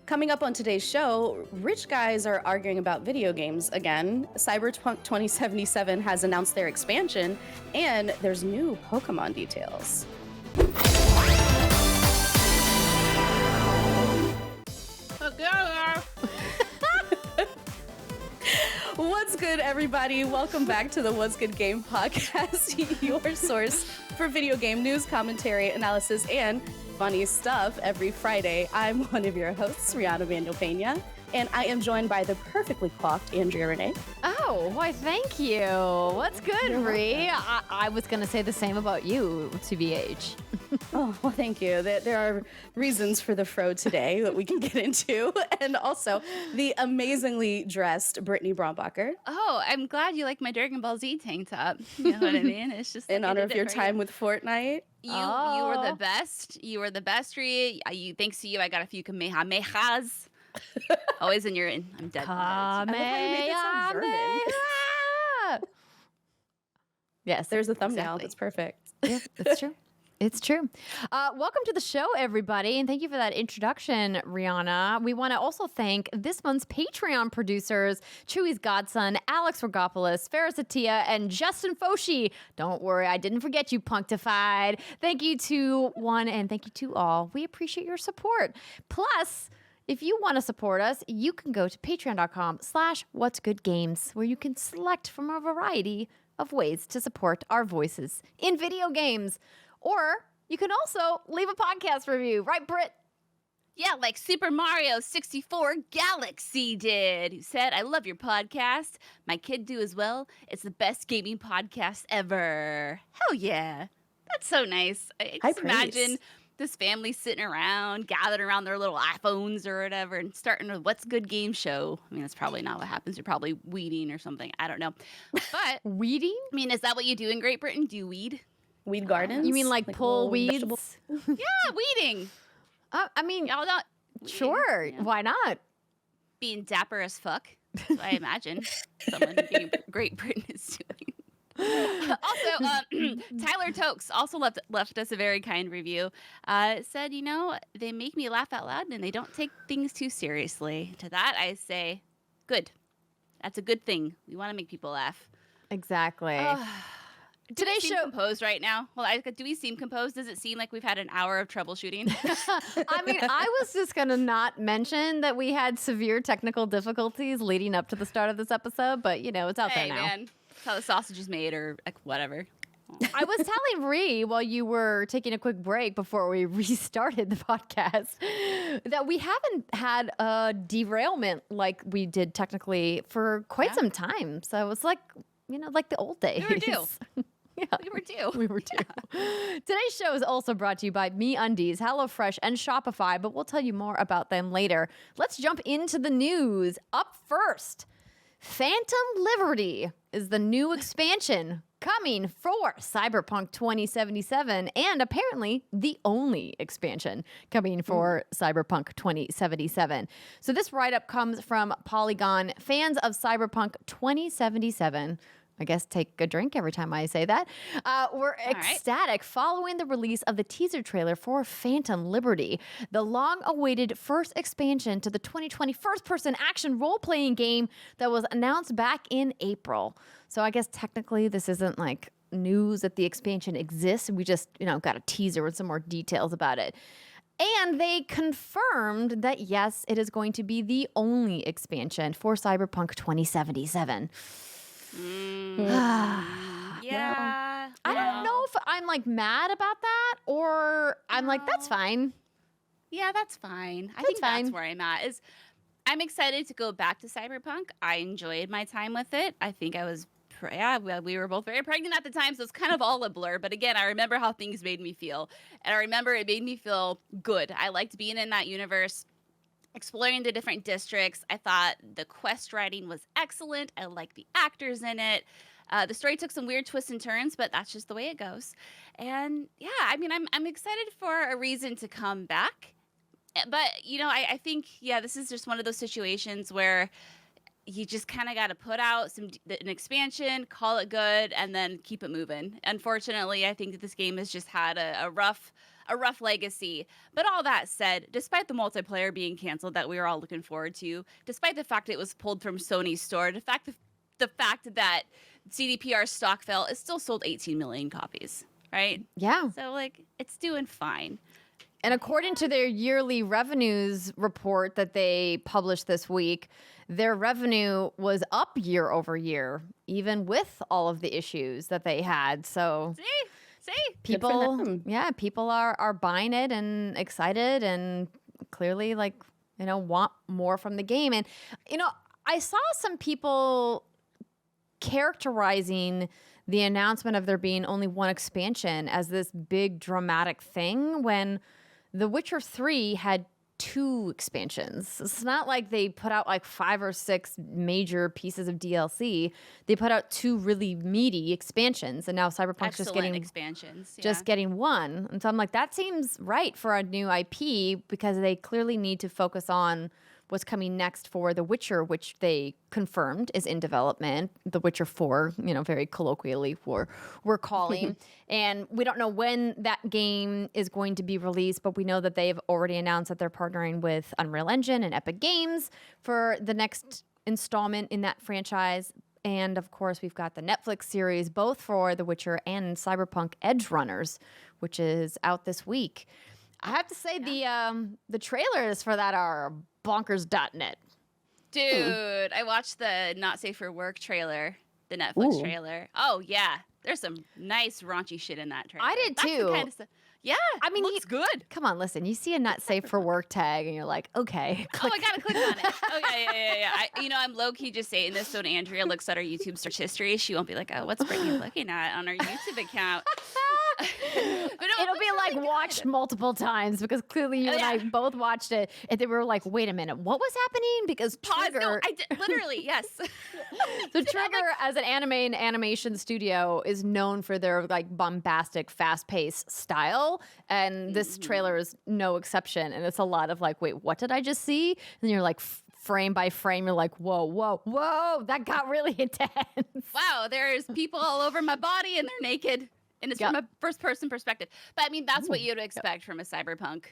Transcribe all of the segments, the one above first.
Coming up on today's show, rich guys are arguing about video games again. Cyberpunk 2077 has announced their expansion, and there's new Pokemon details. What's good, everybody? Welcome back to the What's Good Game podcast, your source for video game news, commentary, analysis, and funny stuff every Friday. I'm one of your hosts, Riana Manuel-Pena, and I am joined by the perfectly coiffed Andrea Renee. Oh, why, thank you. What's good, Ree? I was going to say the same about you, TBH. Oh, well, thank you. There are reasons for the fro today that we can get into, and also the amazingly dressed Brittany Brombacher. Oh, I'm glad you like my Dragon Ball Z tank top. You know what I mean? It's just in honor of your time with Fortnite. You were the best. You were the best, Ree. Thanks to you, I got a few Kamehamehas. Always in your I'm dead. Yes, there's a thumbnail. Exactly. That's perfect. Yeah, that's true. It's true. Welcome to the show, everybody, and thank you for that introduction, Riana. We want to also thank this month's Patreon producers, Chewy's Godson, Alex Rigopulos, Faris Attieh, and Justin Foshee. Don't worry, I didn't forget you, Punkdefied. Thank you to one, and thank you to all. We appreciate your support. Plus, if you want to support us, you can go to patreon.com/whatsgoodgames, where you can select from a variety of ways to support our voices in video games. Or you can also leave a podcast review, right, Britt? Yeah, like Super Mario 64 Galaxy did, who said, "I love your podcast. My kid do as well. It's the best gaming podcast ever." Hell yeah. That's so nice. I just imagine this family sitting around, gathered around their little iPhones or whatever, and starting a What's Good Game show. I mean, that's probably not what happens. You're probably weeding or something. I don't know. But weeding? I mean, is that what you do in Great Britain? Do you weed? Weed gardens? You mean like pull weeds? Yeah, weeding. I mean, y'all not. Sure. Yeah. Why not? Being dapper as fuck. That's what I imagine someone in Great Britain is doing. Also, Tyler Tokes also left us a very kind review. Said, they make me laugh out loud and they don't take things too seriously. To that, I say, good. That's a good thing. We want to make people laugh. Exactly. Today's show composed right now. Well, do we seem composed? Does it seem like we've had an hour of troubleshooting? I mean, I was just going to not mention that we had severe technical difficulties leading up to the start of this episode, but, it's out there now. Hey, man. That's how the sausage is made or whatever. I was telling Ree while you were taking a quick break before we restarted the podcast that we haven't had a derailment like we did technically for quite some time. So it's like, like the old days. We were due. Yeah, we were due. We were due. Yeah. Today's show is also brought to you by MeUndies, HelloFresh, and Shopify, but we'll tell you more about them later. Let's jump into the news. Up first, Phantom Liberty is the new expansion coming for Cyberpunk 2077, and apparently the only expansion coming for Cyberpunk 2077. So this write-up comes from Polygon. Fans of Cyberpunk 2077, I guess take a drink every time I say that, were ecstatic following the release of the teaser trailer for Phantom Liberty, the long-awaited first expansion to the 2020 first-person action role-playing game that was announced back in April. So I guess technically this isn't like news that the expansion exists. We just, got a teaser with some more details about it. And they confirmed that, yes, it is going to be the only expansion for Cyberpunk 2077. Yeah. I don't know if I'm like mad about that or I'm like, that's fine. Yeah, that's fine. I think that's where I'm at. I'm excited to go back to Cyberpunk. I enjoyed my time with it. I think I was, we were both very pregnant at the time, so it's kind of all a blur. But again, I remember how things made me feel. And I remember it made me feel good. I liked being in that universe, exploring the different districts. I thought the quest writing was excellent. I liked the actors in it. The story took some weird twists and turns, but that's just the way it goes. And yeah, I mean, I'm excited for a reason to come back. But, I think, this is just one of those situations where you just kind of got to put out an expansion, call it good, and then keep it moving. Unfortunately, I think that this game has just had a rough a rough legacy. But all that said, despite the multiplayer being canceled that we were all looking forward to, despite the fact it was pulled from Sony's store, the fact that CDPR stock fell, it still sold 18 million copies, right? Yeah. So, like, it's doing fine. And according to their yearly revenues report that they published this week, their revenue was up year over year, even with all of the issues that they had. So See? People are buying it and excited and clearly want more from the game. And I saw some people characterizing the announcement of there being only one expansion as this big dramatic thing when The Witcher 3 had 2 expansions. It's not like they put out like 5 or 6 major pieces of DLC. They put out 2 really meaty expansions, and now Cyberpunk's just getting expansions. Yeah. Just getting 1. And so I'm like, that seems right for a new IP because they clearly need to focus on what's coming next for The Witcher, which they confirmed is in development. The Witcher 4, very colloquially we're calling. And we don't know when that game is going to be released, but we know that they've already announced that they're partnering with Unreal Engine and Epic Games for the next installment in that franchise. And of course, we've got the Netflix series, both for The Witcher and Cyberpunk Edge Runners, which is out this week. I have to say the trailers for that are bonkers.net. Dude, I watched the Not Safe for Work trailer, the Netflix trailer. Oh, yeah. There's some nice raunchy shit in that trailer. I did too. That's the kind of stuff. Yeah, I mean, looks good. Come on, listen. You see a Not Safe for Work tag, and you're like, okay. Oh, I gotta click on it. Oh, yeah. I'm low key just saying this so when Andrea looks at our YouTube search history, she won't be like, oh, what's Brittany looking at on our YouTube account? But it'll be like really watched multiple times because clearly you and I both watched it, and then we were like, wait a minute, what was happening? Because Trigger, no, I did, literally, yes. So Trigger, as an anime and animation studio, is known for their like bombastic, fast-paced style, and this trailer is no exception. And it's a lot of like, wait, what did I just see? And you're like, frame by frame, you're like, whoa, that got really intense. Wow, there's people all over my body, and they're naked. And it's from a first-person perspective. But, I mean, that's what you'd expect from a cyberpunk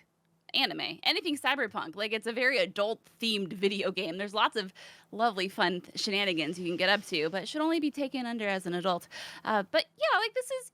anime. Anything cyberpunk. Like, it's a very adult-themed video game. There's lots of lovely, fun shenanigans you can get up to, but it should only be taken under as an adult. But, yeah, like, this is,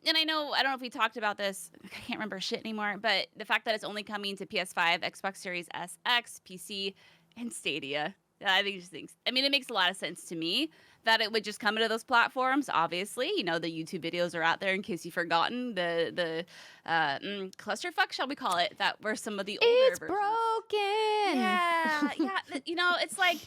and I don't know if we talked about this. I can't remember shit anymore. But the fact that it's only coming to PS5, Xbox Series S, X, PC, and Stadia. I think it makes a lot of sense to me that it would just come into those platforms. Obviously, the YouTube videos are out there in case you've forgotten the clusterfuck, shall we call it? That were some of the older versions. Broken. Yeah. It's like,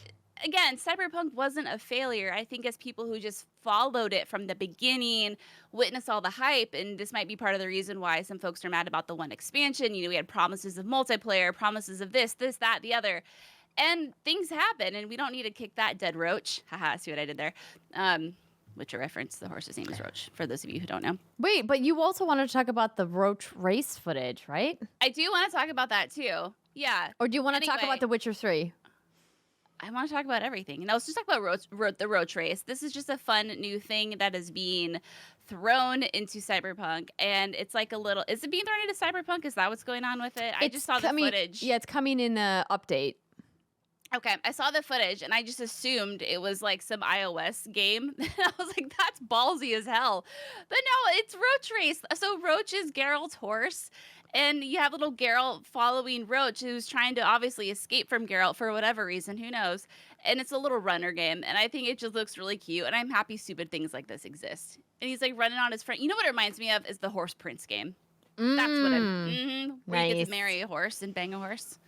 again, Cyberpunk wasn't a failure. I think as people who just followed it from the beginning, witnessed all the hype, and this might be part of the reason why some folks are mad about the one expansion. We had promises of multiplayer, promises of this, that, the other. And things happen, and we don't need to kick that dead roach. Haha, see what I did there? Which a reference, the horse's name is Roach, for those of you who don't know. Wait, but you also want to talk about the Roach race footage, right? I do want to talk about that, too. Yeah. Or do you want to talk about The Witcher 3? I want to talk about everything. Let's just talk about the Roach race. This is just a fun new thing that is being thrown into Cyberpunk, and it's like is it being thrown into Cyberpunk? Is that what's going on with it? I just saw the footage. Yeah, it's coming in the update. Okay, I saw the footage, and I just assumed it was like some iOS game. I was like, that's ballsy as hell. But no, it's Roach Race. So Roach is Geralt's horse, and you have little Geralt following Roach, who's trying to obviously escape from Geralt for whatever reason, who knows. And it's a little runner game, and I think it just looks really cute, and I'm happy stupid things like this exist. And he's like running on his friend. You know what it reminds me of is the Horse Prince game. That's what where you get to marry a horse and bang a horse.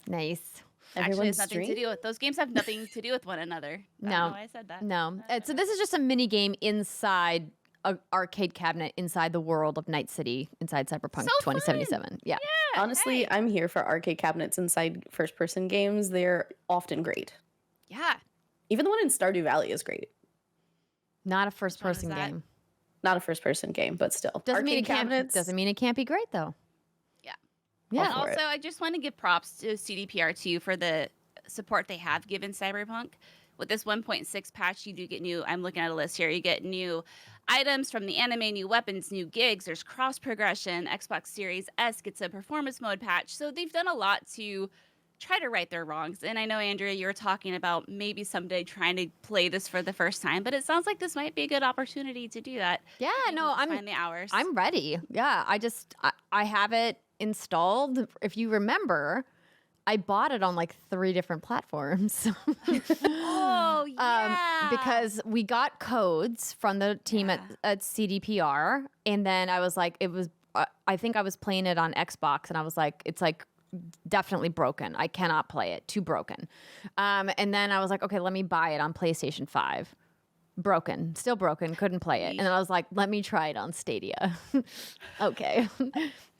Nice. Actually, has nothing to do with those games. Have nothing to do with one another. I don't know why I said that. No. So this is just a mini game inside an arcade cabinet inside the world of Night City inside Cyberpunk 2077. Fun. Yeah. Honestly, I'm here for arcade cabinets inside first-person games. They're often great. Yeah. Even the one in Stardew Valley is great. Not a first-person game. Not a first-person game, but still. Doesn't mean it can't be great though. Yeah. And also, I just want to give props to CDPR too for the support they have given Cyberpunk. With this 1.6 patch, you do get new. I'm looking at a list here. You get new items from the anime, new weapons, new gigs. There's cross progression. Xbox Series S gets a performance mode patch. So they've done a lot to try to right their wrongs. And I know, Andrea, you were talking about maybe someday trying to play this for the first time, but it sounds like this might be a good opportunity to do that. Yeah, no, find the hours. I'm ready. Yeah, I have it installed. If you remember, I bought it on like 3 different platforms. Oh, yeah. Because we got codes from the team at CDPR, and then I was like, I think I was playing it on Xbox, and I was like, it's like definitely broken. I cannot play it. Too broken. And then I was like, okay, let me buy it on PlayStation 5. Broken. Still broken. Couldn't play it. And then I was like, let me try it on Stadia. Okay.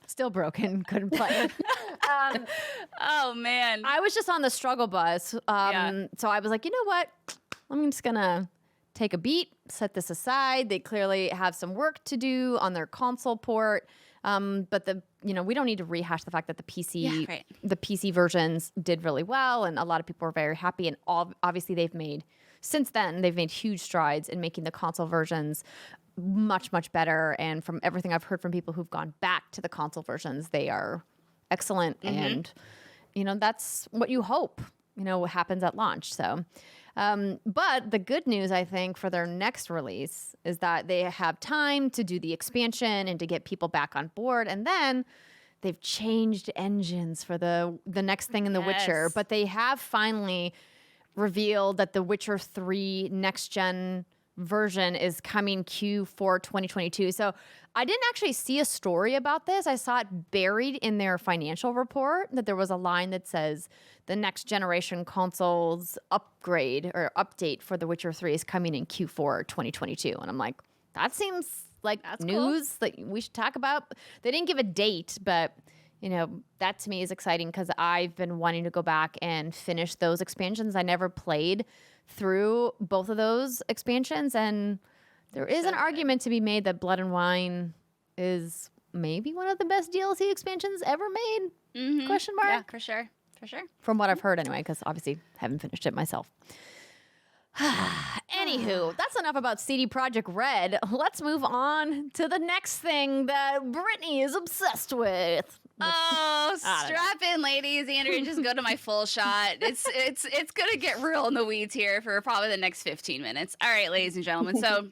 Still broken. Couldn't play it. Oh, man. I was just on the struggle bus. So I was like, you know what? I'm just going to take a beat, set this aside. They clearly have some work to do on their console port. But we don't need to rehash the fact that the PC versions did really well, and a lot of people were very happy. And obviously, since then they've made huge strides in making the console versions much, much better. And from everything I've heard from people who've gone back to the console versions, they are excellent. And that's what you hope happens at launch. So. But the good news, I think, for their next release is that they have time to do the expansion and to get people back on board. And then they've changed engines for the next thing in The Witcher. But they have finally revealed that the Witcher 3 next-gen version is coming Q4 2022. So I didn't actually see a story about this. I saw it buried in their financial report, that there was a line that says the next generation consoles upgrade or update for The Witcher 3 is coming in Q4 2022. And I'm like, that seems like that's news that we should talk about. They didn't give a date, but that to me is exciting because I've been wanting to go back and finish those expansions. I never played through both of those expansions, and there is an argument to be made that Blood and Wine is maybe one of the best DLC expansions ever made? Question mark? Yeah, for sure. From what I've heard anyway, because obviously haven't finished it myself. Anywho, that's enough about CD Projekt Red. Let's move on to the next thing that Brittany is obsessed with. Oh, strap in, ladies. Andrea, just go to my full shot. It's gonna get real in the weeds here for probably the next 15 minutes. All right, ladies and gentlemen. So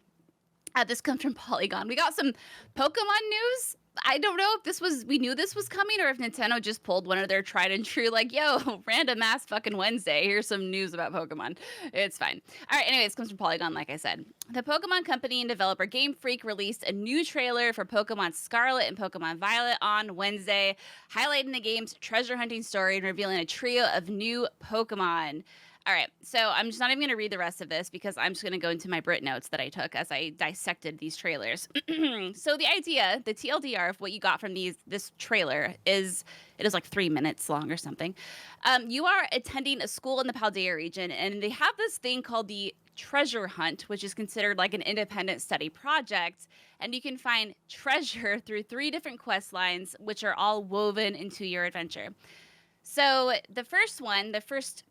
this comes from Polygon. We got some Pokemon news. I don't know if we knew this was coming, or if Nintendo just pulled one of their tried and true, like, yo, random ass fucking Wednesday. Here's some news about Pokemon. It's fine. All right, anyways, comes from Polygon, like I said. The Pokemon company and developer Game Freak released a new trailer for Pokemon Scarlet and Pokemon Violet on Wednesday, highlighting the game's treasure hunting story and revealing a trio of new Pokemon. All right, so I'm just not even going to read the rest of this because I'm just going to go into my Brit notes that I took as I dissected these trailers. So the idea, the TLDR of what you got from this trailer is, it is like 3 minutes long or something. You are attending a school in the Paldea region, and they have this thing called the Treasure Hunt, which is considered like an independent study project. And you can find treasure through 3 different quest lines, which are all woven into your adventure. So the first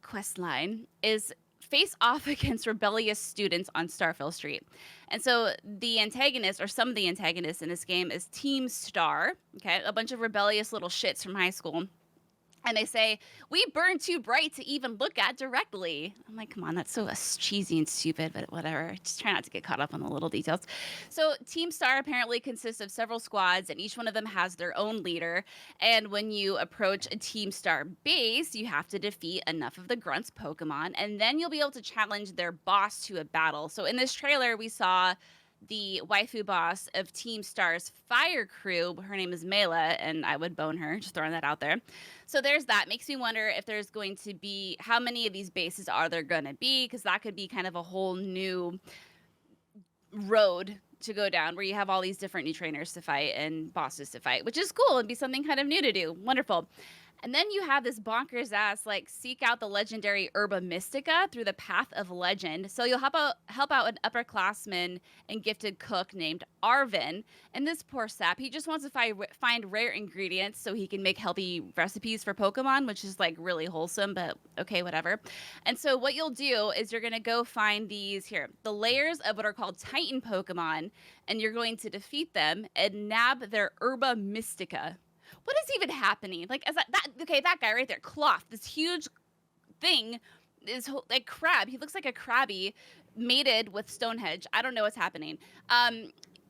quest line is face off against rebellious students on Starfield Street. And so the antagonist, or some of the antagonists in this game, is Team Star, okay, a bunch of rebellious little shits from high school. And they say, we burn too bright to even look at directly. I'm like, come on, that's so cheesy and stupid, but whatever. Just try not to get caught up on the little details. So Team Star apparently consists of several squads, and each one of them has their own leader. And when you approach a Team Star base, you have to defeat enough of the Grunts Pokemon, and then you'll be able to challenge their boss to a battle. So in this trailer, we saw the waifu boss of Team Star's fire crew. Her name is Mela, and I would bone her, just throwing that out there. So there's that. Makes me wonder if there's going to be, how many of these bases are there going to be? Because that could be kind of a whole new road to go down where you have all these different new trainers to fight and bosses to fight, which is cool. It'd be something kind of new to do. Wonderful. And then you have this bonkers ass, like, seek out the legendary Herba Mystica through the Path of Legend. So you'll help out an upperclassman and gifted cook named Arvin. And this poor sap, he just wants to find rare ingredients so he can make healthy recipes for Pokemon, which is, like, really wholesome, but okay, whatever. And so what you'll do is you're going to go find the layers of what are called Titan Pokemon, and you're going to defeat them and nab their Herba Mystica. What is even happening? Like, that guy right there, Cloth, this huge thing is like crab. He looks like a crabby mated with Stonehenge. I don't know what's happening.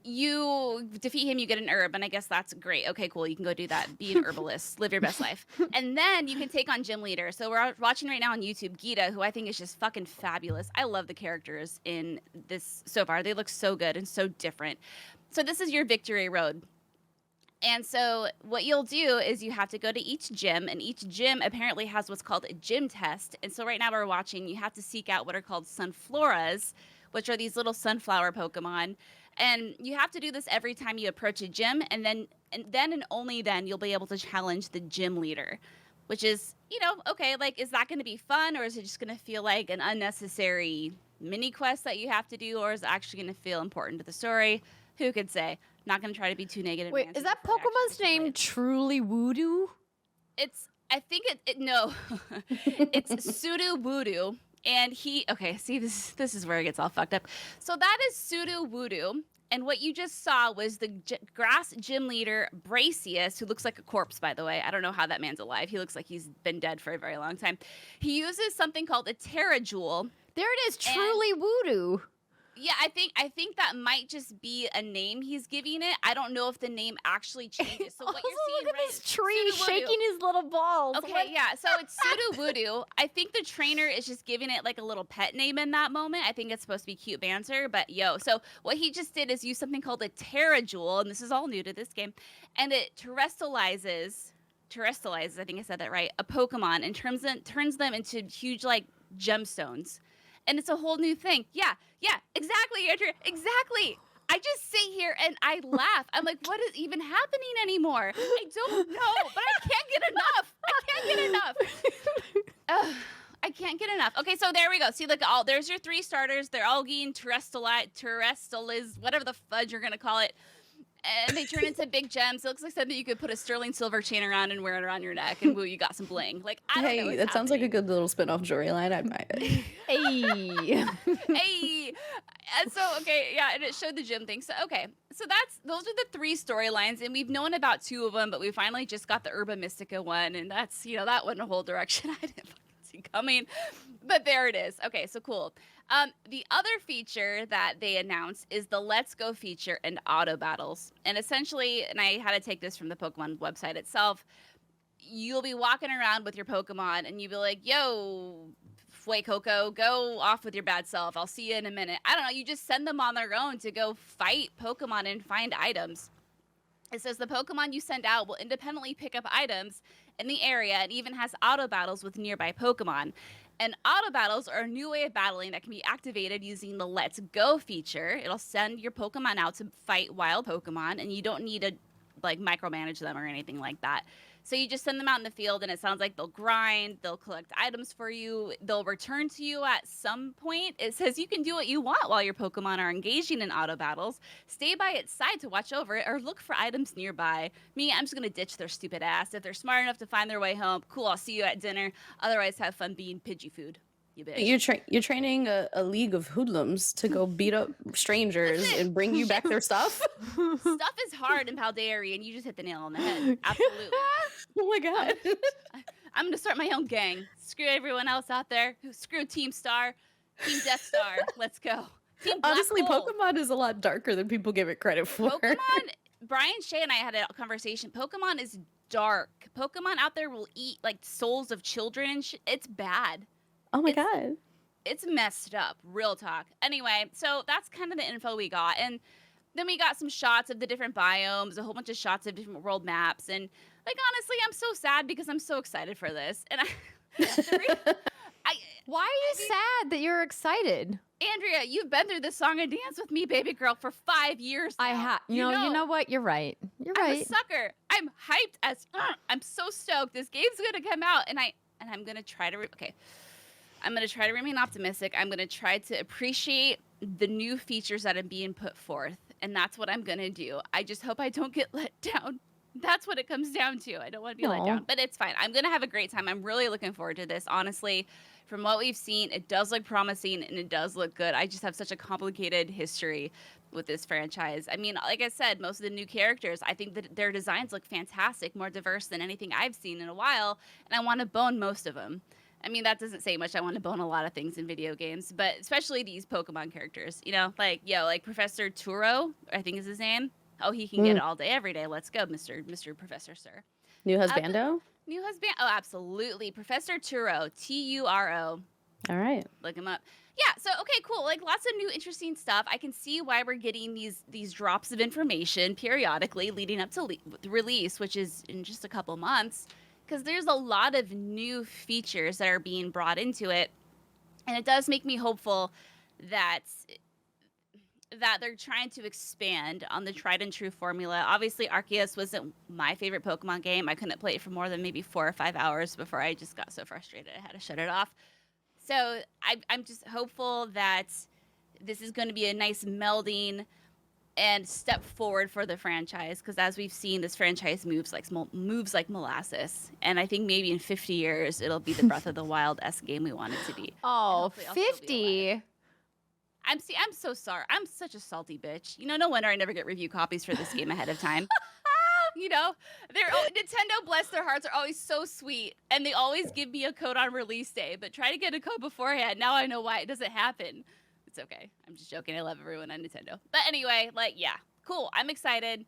You defeat him, you get an herb, and I guess that's great. Okay, cool. You can go do that. Be an herbalist. Live your best life. And then you can take on Gym Leader. So we're watching right now on YouTube Gita, who I think is just fucking fabulous. I love the characters in this so far. They look so good and so different. So this is your victory road. And so what you'll do is you have to go to each gym, and each gym apparently has what's called a gym test. And so right now we're watching, you have to seek out what are called Sunfloras, which are these little sunflower Pokemon. And you have to do this every time you approach a gym, and then only then you'll be able to challenge the gym leader, which is, okay, like, is that going to be fun, or is it just going to feel like an unnecessary mini quest that you have to do, or is it actually going to feel important to the story? Who could say? Not going to try to be too negative. Wait, is that Pokemon's name truly Voodoo? No. It's Sudowoodo. And this is where it gets all fucked up. So that is Sudowoodo. And what you just saw was the grass gym leader, Bracius, who looks like a corpse, by the way. I don't know how that man's alive. He looks like he's been dead for a very long time. He uses something called a Terrajewel. There it is, truly Voodoo. Yeah, I think that might just be a name he's giving it. I don't know if the name actually changes. So what you're seeing, look at this tree shaking his little balls. Okay, yeah. So it's Sudowoodo. I think the trainer is just giving it like a little pet name in that moment. I think it's supposed to be cute banter, but so what he just did is use something called a Terrajewel, and this is all new to this game, and it terrestrializes, I think I said that right, a Pokemon, and turns them into huge, like, gemstones. And it's a whole new thing. Yeah, exactly, Andrea, exactly. I just sit here and I laugh. I'm like, what is even happening anymore? I don't know, but I can't get enough. I can't get enough. Okay, so there we go. See, look, there's your 3 starters. They're all getting terrestrializ, whatever the fudge you're gonna call it. And they turn into big gems. It looks like something you could put a sterling silver chain around and wear it around your neck, and woo, you got some bling. Like, I don't know what's that sounds like a good little spin-off storyline. I'd buy it. Hey. And so, okay, yeah, and it showed the gym thing. So, okay, so those are the 3 storylines, and we've known about 2 of them, but we finally just got the Herba Mystica one, and that's, that went a whole direction I didn't fucking see coming. But there it is. Okay, so cool. The other feature that they announced is the Let's Go feature and auto battles. And essentially, and I had to take this from the Pokemon website itself, you'll be walking around with your Pokemon and you'll be like, yo, Fuecoco, go off with your bad self. I'll see you in a minute. I don't know. You just send them on their own to go fight Pokemon and find items. It says the Pokemon you send out will independently pick up items in the area and even has auto battles with nearby Pokemon. And auto battles are a new way of battling that can be activated using the Let's Go feature. It'll send your Pokemon out to fight wild Pokemon, and you don't need to micromanage them or anything like that. So you just send them out in the field, and it sounds like they'll grind, they'll collect items for you, they'll return to you at some point. It says you can do what you want while your Pokemon are engaging in auto battles. Stay by its side to watch over it, or look for items nearby. Me, I'm just going to ditch their stupid ass. If they're smart enough to find their way home, cool, I'll see you at dinner. Otherwise, have fun being Pidgey food. You bitch. You're training a league of hoodlums to go beat up strangers and bring you back their stuff? Stuff is hard in Paldea, and you just hit the nail on the head. Absolutely. Oh my god. I'm going to start my own gang. Screw everyone else out there. Screw Team Star. Team Death Star. Let's go. Team Black Honestly, Hole. Pokemon is a lot darker than people give it credit for. Brian Shea and I had a conversation. Pokemon is dark. Pokemon out there will eat souls of children and shit. It's bad. Oh my god. It's messed up. Real talk. Anyway, so that's kind of the info we got. And then we got some shots of the different biomes, a whole bunch of shots of different world maps. And honestly, I'm so sad because I'm so excited for this. And why are you sad that you're excited? Andrea, you've been through this song and dance with me, baby girl, for 5 years now. I have. You know what? You're right. You're I'm right. a sucker. I'm hyped as I'm so stoked. This game's gonna come out, and I'm gonna try to I'm gonna try to remain optimistic. I'm gonna try to appreciate the new features that are being put forth, and that's what I'm gonna do. I just hope I don't get let down. That's what it comes down to. I don't want to be let down, but it's fine. I'm gonna have a great time. I'm really looking forward to this. Honestly, from what we've seen, it does look promising and it does look good. I just have such a complicated history with this franchise. I mean, like I said, most of the new characters, I think that their designs look fantastic, more diverse than anything I've seen in a while, and I want to bone most of them. I mean, that doesn't say much. I want to bone a lot of things in video games, but especially these Pokemon characters, you know, like, like Professor Turo, I think is his name. Oh, he can get it all day, every day. Let's go, Mr. Professor, sir. New Husbando? New husband. Oh, absolutely. Professor Turo, Turo. All right. Look him up. Yeah, so okay, cool. Like lots of new interesting stuff. I can see why we're getting these drops of information periodically leading up to the release, which is in just a couple months, because there's a lot of new features that are being brought into it. And it does make me hopeful that they're trying to expand on the tried and true formula. Obviously, Arceus wasn't my favorite Pokemon game. I couldn't play it for more than maybe 4 or 5 hours before I just got so frustrated I had to shut it off. So I'm just hopeful that this is going to be a nice melding and step forward for the franchise, because as we've seen, this franchise moves like molasses. And I think maybe in 50 years, it'll be the Breath of the Wild-esque game we want it to be. Oh, 50. I'm so sorry. I'm such a salty bitch. You know, no wonder I never get review copies for this game ahead of time. You know, Nintendo, bless their hearts, are always so sweet, and they always give me a code on release day, but try to get a code beforehand. Now I know why it doesn't happen. It's okay. I'm just joking. I love everyone on Nintendo. But anyway, like, yeah, cool. I'm excited.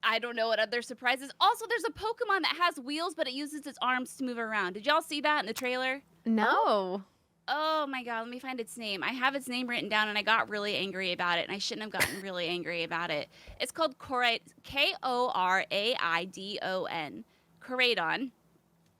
I don't know what other surprises. Also, there's a Pokemon that has wheels, but it uses its arms to move around. Did y'all see that in the trailer? No. Oh my god, let me find its name. I have its name written down and I got really angry about it, and I shouldn't have gotten really angry about it. It's called Koraidon. Koraidon.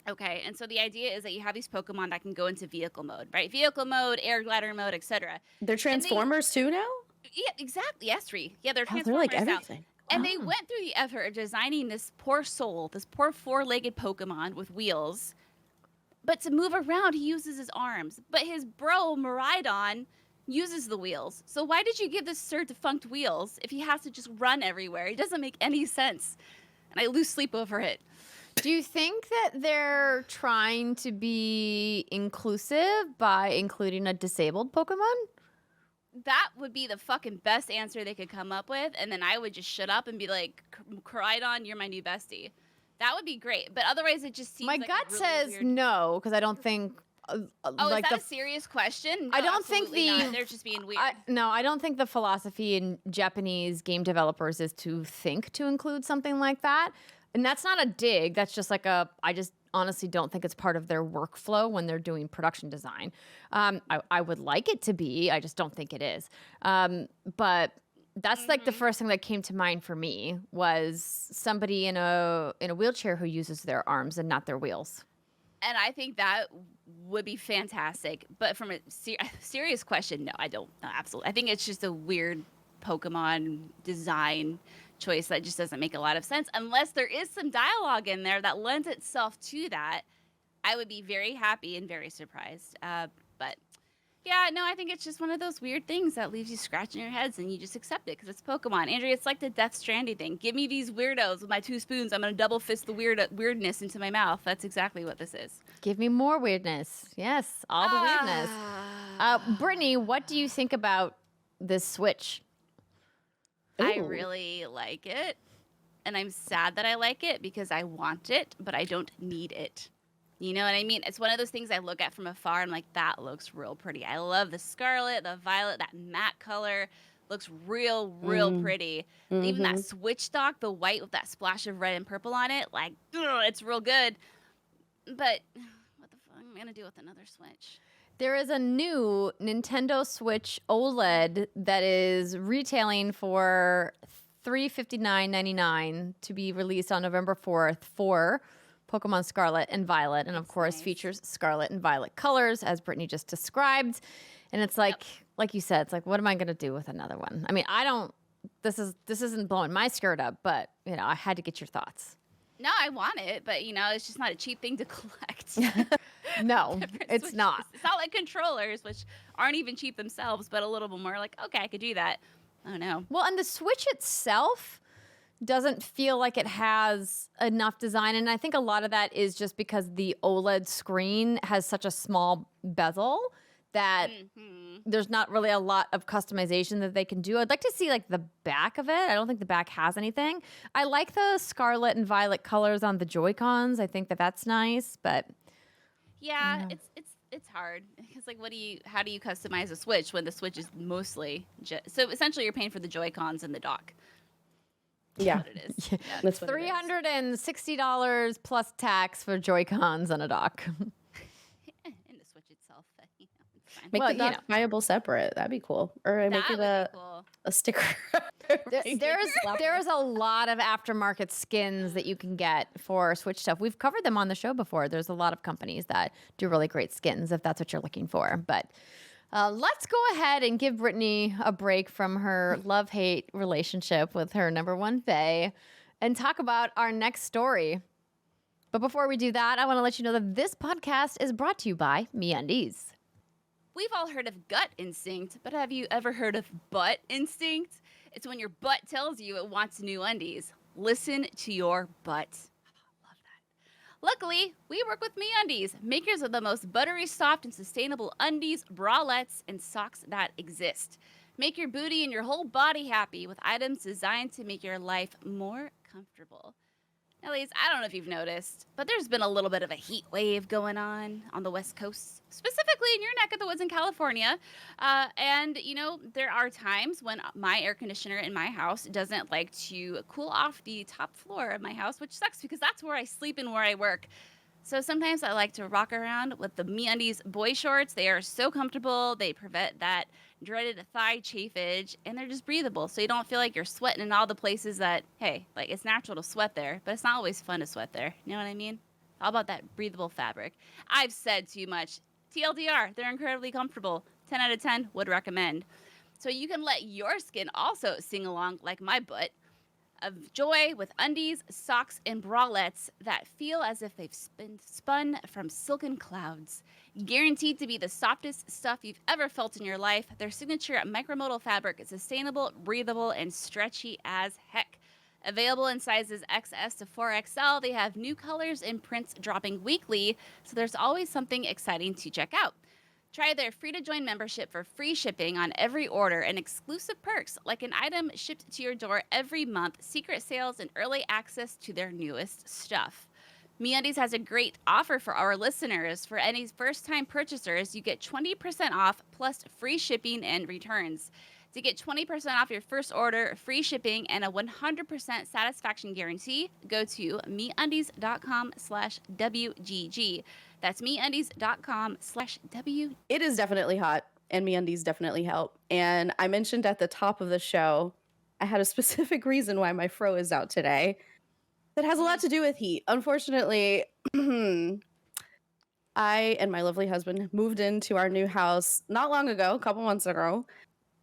Okay, and so the idea is that you have these Pokemon that can go into vehicle mode, right? Vehicle mode, air glider mode, etc. They're Transformers too now? Yeah, exactly. Yes, Ree. Yeah, they're Transformers they're like now. everything. And they went through the effort of designing this poor soul, this poor 4-legged Pokemon with wheels. But to move around, he uses his arms. But his bro, Miraidon, uses the wheels. So why did you give this sir defunct wheels if he has to just run everywhere? It doesn't make any sense. And I lose sleep over it. Do you think that they're trying to be inclusive by including a disabled Pokemon? That would be the fucking best answer they could come up with. And then I would just shut up and be like, Koraidon, you're my new bestie. That would be great, but otherwise it just seems my like gut really says weird. no, because I don't think. Like is that a serious question? No, I don't think they're just being weird. I don't think the philosophy in Japanese game developers is to think to include something like that, and that's not a dig. That's just like I just honestly don't think it's part of their workflow when they're doing production design. I would like it to be. I just don't think it is. But. That's like the first thing that came to mind for me was somebody in a wheelchair who uses their arms and not their wheels. And I think that would be fantastic. But from a serious question, no, I don't. No, absolutely. I think it's just a weird Pokemon design choice that just doesn't make a lot of sense. Unless there is some dialogue in there that lends itself to that, I would be very happy and very surprised. But... yeah, no, I think it's just one of those weird things that leaves you scratching your heads and you just accept it because it's Pokemon. Andrea, it's like the Death Stranding thing. Give me these weirdos with my 2 spoons. I'm going to double fist the weirdness into my mouth. That's exactly what this is. Give me more weirdness. Yes, all the weirdness. Brittany, what do you think about this Switch? I really like it. And I'm sad that I like it because I want it, but I don't need it. You know what I mean? It's one of those things I look at from afar and I'm like, that looks real pretty. I love the scarlet, the violet, that matte color. Looks real pretty. Mm-hmm. Even that Switch stock, the white with that splash of red and purple on it, like, it's real good. But what the fuck am I going to do with another Switch? There is a new Nintendo Switch OLED that is retailing for $359.99 to be released on November 4th for Pokemon Scarlet and Violet, and of course features Scarlet and Violet colors, as Brittany just described. And it's like you said, it's like, what am I going to do with another one? I mean, I don't this isn't blowing my skirt up, but I had to get your thoughts. No, I want it, but it's just not a cheap thing to collect. No, it's not. It's not like controllers, which aren't even cheap themselves, but a little bit more like, okay, I could do that. I don't know. Well, and the Switch itself doesn't feel like it has enough design, and I think a lot of that is just because the OLED screen has such a small bezel that there's not really a lot of customization that they can do. I'd like to see like the back of it. I don't think the back has anything. I like the Scarlet and Violet colors on the Joy-Cons. I think that that's nice, but yeah. It's hard because like how do you customize a Switch when the Switch is mostly so essentially you're paying for the Joy-Cons and the dock. Yeah, That's what it is. Yeah. Yeah. That's what $360 plus tax for Joy-Cons and a dock. And the Switch itself, it's fine. Make Well, the dock viable separate. That'd be cool. Or make it That would be cool. a sticker. There's a lot of aftermarket skins that you can get for Switch stuff. We've covered them on the show before. There's a lot of companies that do really great skins if that's what you're looking for. But let's go ahead and give Brittany a break from her love-hate relationship with her number one fae and talk about our next story. But before we do that, I want to let you know that this podcast is brought to you by MeUndies. We've all heard of gut instinct, but have you ever heard of butt instinct? It's when your butt tells you it wants new undies. Listen to your butt. Love that. Luckily, we work with MeUndies, makers of the most buttery, soft, and sustainable undies, bralettes, and socks that exist. Make your booty and your whole body happy with items designed to make your life more comfortable. Now, ladies, I don't know if you've noticed, but there's been a little bit of a heat wave going on the West Coast, specifically in your neck of the woods in California. And there are times when my air conditioner in my house doesn't like to cool off the top floor of my house, which sucks because that's where I sleep and where I work. So sometimes I like to rock around with the MeUndies boy shorts. They are so comfortable. They prevent that dreaded thigh chafage, and they're just breathable. So you don't feel like you're sweating in all the places that, hey, like it's natural to sweat there, but it's not always fun to sweat there. You know what I mean? All about that breathable fabric. I've said too much. TLDR, they're incredibly comfortable. 10 out of 10 would recommend. So you can let your skin also sing along like my butt of joy with undies, socks, and bralettes that feel as if they've been spun from silken clouds. Guaranteed to be the softest stuff you've ever felt in your life, their signature micromodal fabric is sustainable, breathable, and stretchy as heck. Available in sizes XS to 4XL, they have new colors and prints dropping weekly, so there's always something exciting to check out. Try their free-to-join membership for free shipping on every order and exclusive perks like an item shipped to your door every month, secret sales, and early access to their newest stuff. MeUndies has a great offer for our listeners. For any first-time purchasers, you get 20% off plus free shipping and returns. To get 20% off your first order, free shipping, and a 100% satisfaction guarantee, go to MeUndies.com/WGG. That's MeUndies.com/WGG. It is definitely hot, and MeUndies definitely help. And I mentioned at the top of the show, I had a specific reason why my fro is out today that has a lot to do with heat. Unfortunately, I and my lovely husband moved into our new house not long ago, a couple months ago,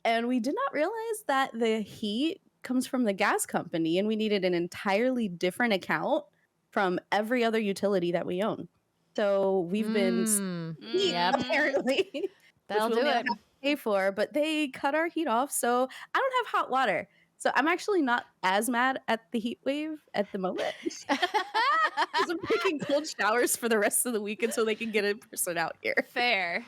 and we did not realize that the heat comes from the gas company, and we needed an entirely different account from every other utility that we own. So we've been apparently. That'll which do we'll it. have to pay for, but they cut our heat off, so I don't have hot water. So I'm actually not as mad at the heat wave at the moment. 'Cause I'm taking cold showers for the rest of the week until they can get a person out here. Fair.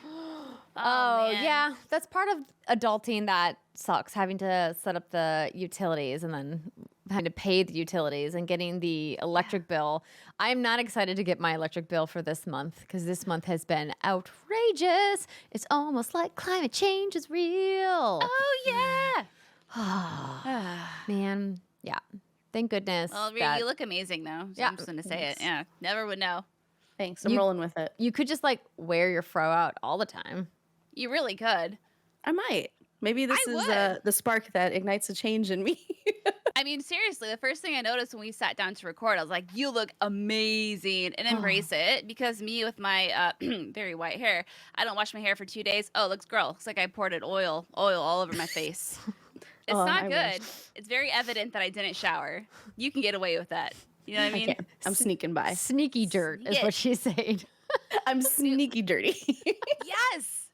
Oh, man. yeah. That's part of adulting that sucks, having to set up the utilities and then having to pay the utilities and getting the electric bill. I am not excited to get my electric bill for this month because this month has been outrageous. It's almost like climate change is real. Oh, yeah. Man, yeah. Thank goodness. Well, that you look amazing, though. So Yeah. I'm just going to say it. Thanks. Yeah. Never would know. Thanks. I'm You- rolling with it. you could just like wear your fro out all the time. You really could. I might. Maybe this I is would. the spark that ignites a change in me. I mean, seriously, the first thing I noticed when we sat down to record, I was like, you look amazing, and embrace it, because me with my very white hair, I don't wash my hair for 2 days. Oh, it looks gross. Looks like I poured oil all over my face. It's not good. It's very evident that I didn't shower. You can get away with that. You know what I mean? I'm sneaking by. Sneaky dirt is what she's saying. I'm sneaky dirty. Yes.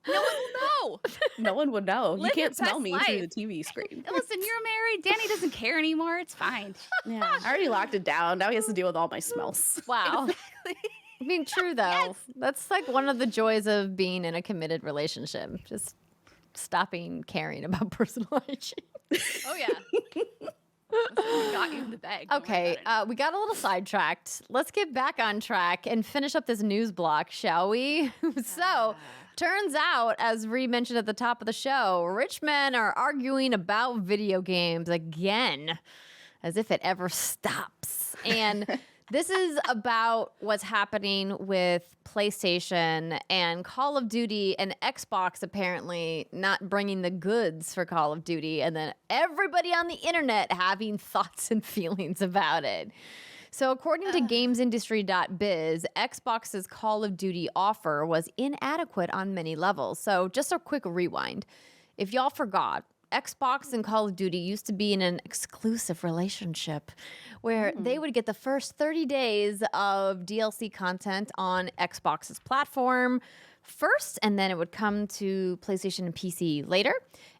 No one will know. No one would know. Live You your can't smell best me life. through the TV screen. Listen, you're married. Danny doesn't care anymore. It's fine. Yeah, I already locked it down. Now he has to deal with all my smells. Wow. I mean, true though. Yes. That's like one of the joys of being in a committed relationship. Just stopping caring about personal hygiene. Oh, yeah. We got you in the bag. Don't worry Okay, about it. we got a little sidetracked. Let's get back on track and finish up this news block, shall we? So, turns out, as Ree mentioned at the top of the show, rich men are arguing about video games again, as if it ever stops. And this is about what's happening with PlayStation and Call of Duty and Xbox apparently not bringing the goods for Call of Duty, and then everybody on the internet having thoughts and feelings about it. So according to GamesIndustry.biz, Xbox's Call of Duty offer was inadequate on many levels. So just a quick rewind. If y'all forgot, Xbox and Call of Duty used to be in an exclusive relationship where they would get the first 30 days of DLC content on Xbox's platform first, and then it would come to PlayStation and PC later.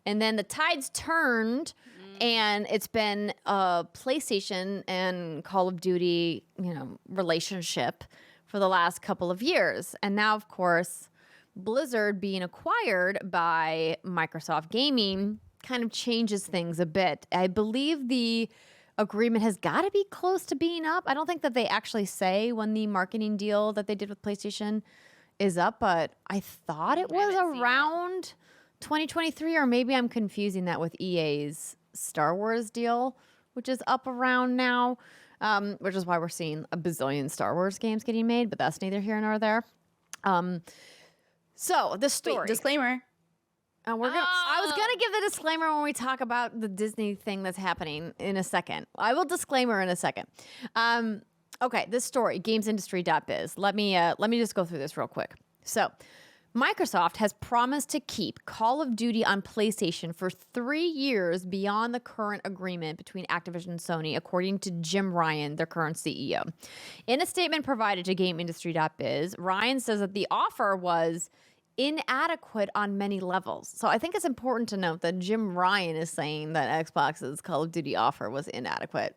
And then the tides turned, and it's been a PlayStation and Call of Duty, relationship for the last couple of years. And now, of course, Blizzard being acquired by Microsoft Gaming kind of changes things a bit. I believe the agreement has got to be close to being up. I don't think that they actually say when the marketing deal that they did with PlayStation is up, but I thought it was around 2023, or maybe I'm confusing that with EA's Star Wars deal, which is up around now, which is why we're seeing a bazillion Star Wars games getting made, but that's neither here nor there. So the story. Wait, disclaimer. I was gonna give the disclaimer when we talk about the Disney thing that's happening in a second. I will disclaimer in a second. Okay, this story, GamesIndustry.biz. Let me just go through this real quick. So, Microsoft has promised to keep Call of Duty on PlayStation for 3 years beyond the current agreement between Activision and Sony, according to Jim Ryan, their current CEO. In a statement provided to GamesIndustry.biz, Ryan says that the offer was inadequate on many levels. So I think it's important to note that Jim Ryan is saying that Xbox's Call of Duty offer was inadequate.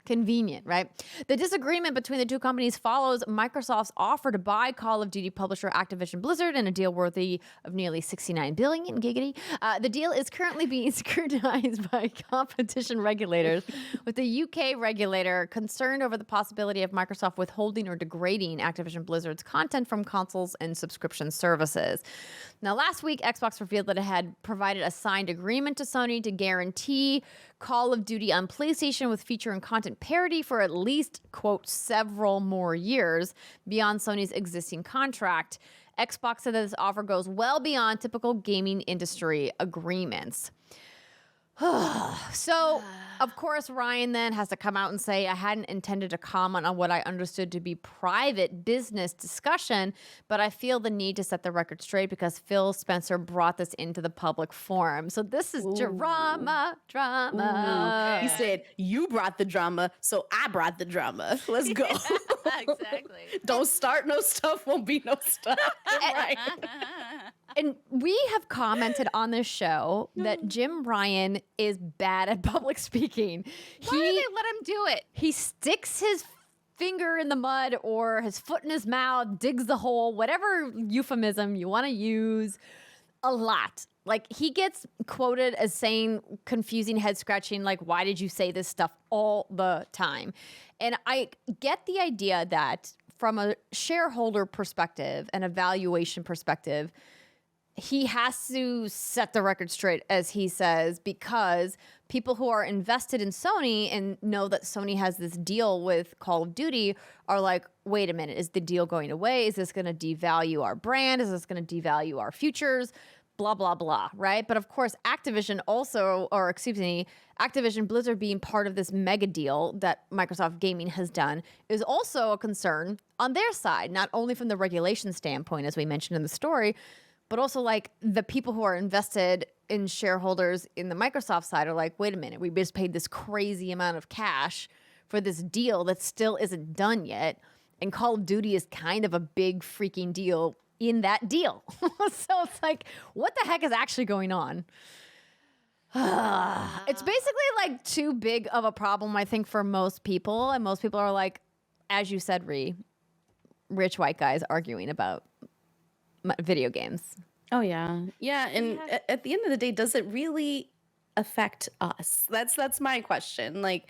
Convenient, right? The disagreement between the two companies follows Microsoft's offer to buy Call of Duty publisher Activision Blizzard in a deal worthy of nearly $69 billion, giggity. The deal is currently being scrutinized by competition regulators, with the UK regulator concerned over the possibility of Microsoft withholding or degrading Activision Blizzard's content from consoles and subscription services. Now, last week, Xbox revealed that it had provided a signed agreement to Sony to guarantee Call of Duty on PlayStation with feature and content parity for at least, quote, several more years beyond Sony's existing contract. Xbox said that this offer goes well beyond typical gaming industry agreements. So, of course, Ryan then has to come out and say, I hadn't intended to comment on what I understood to be private business discussion, but I feel the need to set the record straight because Phil Spencer brought this into the public forum. So this is drama. He said, you brought the drama, so I brought the drama. Let's go. Exactly. Don't start no stuff, won't be no stuff. Right. And we have commented on this show that Jim Ryan is bad at public speaking. Why do they let him do it? He sticks his finger in the mud or his foot in his mouth, digs the hole, whatever euphemism you want to use, a lot. Like, he gets quoted as saying confusing, head scratching, like, why did you say this stuff all the time? And I get the idea that from a shareholder perspective and a valuation perspective, he has to set the record straight, as he says, because people who are invested in Sony and know that Sony has this deal with Call of Duty are like, wait a minute, is the deal going away? Is this going to devalue our brand? Is this going to devalue our futures? Blah, blah, blah, right? But of course, Activision Blizzard being part of this mega deal that Microsoft Gaming has done is also a concern on their side, not only from the regulation standpoint, as we mentioned in the story, but also like the people who are invested and shareholders in the Microsoft side are like, wait a minute, we just paid this crazy amount of cash for this deal that still isn't done yet. And Call of Duty is kind of a big freaking deal in that deal. So it's like, what the heck is actually going on? It's basically like too big of a problem, I think, for most people. And most people are like, as you said, rich white guys arguing about video games. Oh, yeah. Yeah. And at the end of the day, does it really affect us? That's my question. Like,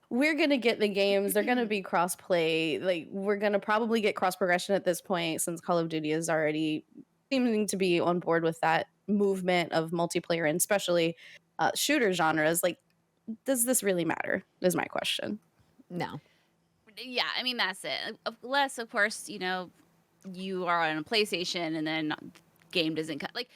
we're going to get the games. They're going to be cross-play. Like, we're going to probably get cross-progression at this point since Call of Duty is already seeming to be on board with that movement of multiplayer and especially shooter genres. Like, does this really matter is my question. No. Yeah, I mean, that's it. Unless, of course, you know, you are on a PlayStation and then game doesn't come. Like,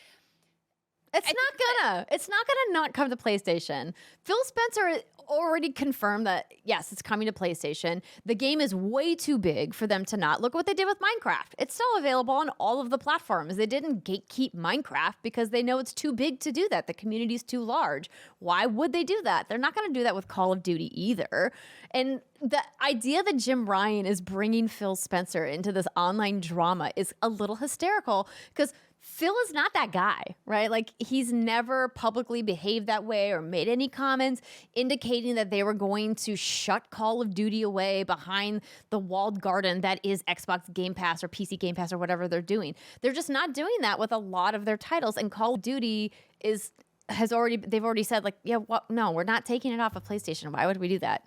It's not gonna not come to PlayStation. Phil Spencer already confirmed that, yes, it's coming to PlayStation. The game is way too big for them to not. Look what they did with Minecraft. It's still available on all of the platforms. They didn't gatekeep Minecraft because they know it's too big to do that. The community's too large. Why would they do that? They're not going to do that with Call of Duty either. And the idea that Jim Ryan is bringing Phil Spencer into this online drama is a little hysterical because Phil is not that guy, right? Like, he's never publicly behaved that way or made any comments indicating that they were going to shut Call of Duty away behind the walled garden that is Xbox Game Pass or PC Game Pass or whatever they're doing. They're just not doing that with a lot of their titles. And Call of Duty they've already said, like, yeah, no, we're not taking it off of PlayStation. Why would we do that?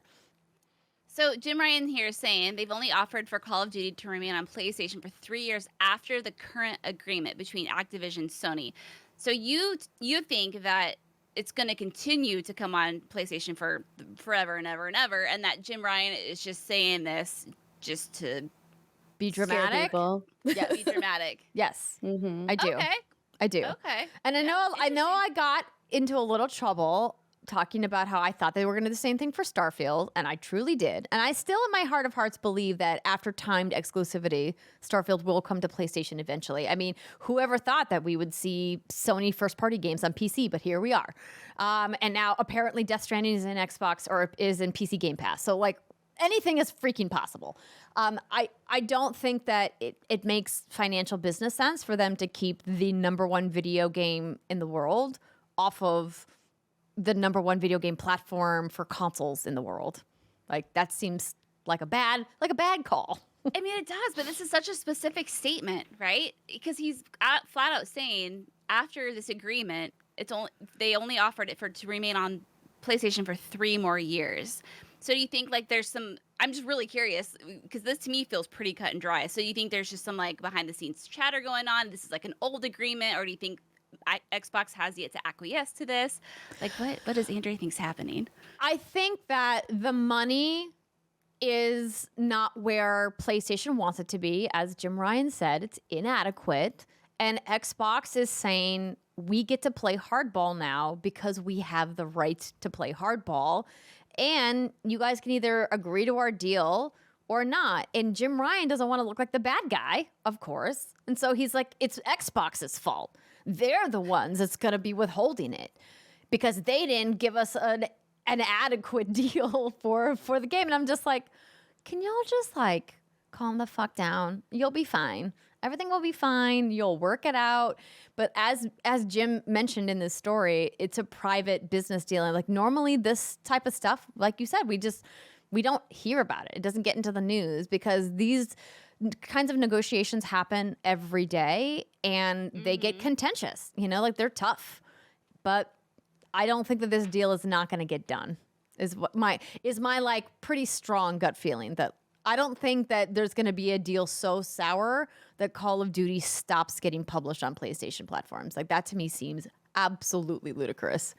So Jim Ryan here is saying they've only offered for Call of Duty to remain on PlayStation for 3 years after the current agreement between Activision and Sony. So you think that it's going to continue to come on PlayStation for forever and ever and ever, and that Jim Ryan is just saying this just to be dramatic? Yeah, be dramatic. Yes, Mm-hmm. I do. Okay. I do. Okay. And I know I got into a little trouble talking about how I thought they were going to do the same thing for Starfield, and I truly did. And I still, in my heart of hearts, believe that after timed exclusivity, Starfield will come to PlayStation eventually. I mean, whoever thought that we would see Sony first-party games on PC, but here we are. And now, apparently, Death Stranding is in Xbox or is in PC Game Pass. So, like, anything is freaking possible. I don't think that it makes financial business sense for them to keep the number one video game in the world off of the number one video game platform for consoles in the world. Like, that seems like a bad call. I mean, it does, but this is such a specific statement, right? Because he's flat out saying after this agreement, they only offered it to remain on PlayStation for 3 more years. So do you think, like, there's some? I'm just really curious because this to me feels pretty cut and dry. So you think there's just some, like, behind the scenes chatter going on? This is like an old agreement, or do you think Xbox has yet to acquiesce to this? Like, what does Andrea think's happening? I think that the money is not where PlayStation wants it to be. As Jim Ryan said, it's inadequate. And Xbox is saying, we get to play hardball now because we have the right to play hardball. And you guys can either agree to our deal or not. And Jim Ryan doesn't want to look like the bad guy, of course. And so he's like, it's Xbox's fault. They're the ones that's going to be withholding it because they didn't give us an adequate deal for the game. And I'm just like, can y'all just, like, calm the fuck down? You'll be fine. Everything will be fine. You'll work it out. But as Jim mentioned in this story, it's a private business deal. And, like, normally this type of stuff, like you said, we don't hear about it. It doesn't get into the news because these kinds of negotiations happen every day and they get contentious, you know, like, they're tough. But I don't think that this deal is not going to get done is my like pretty strong gut feeling. That I don't think that there's going to be a deal so sour that Call of Duty stops getting published on PlayStation platforms. Like, that to me seems absolutely ludicrous.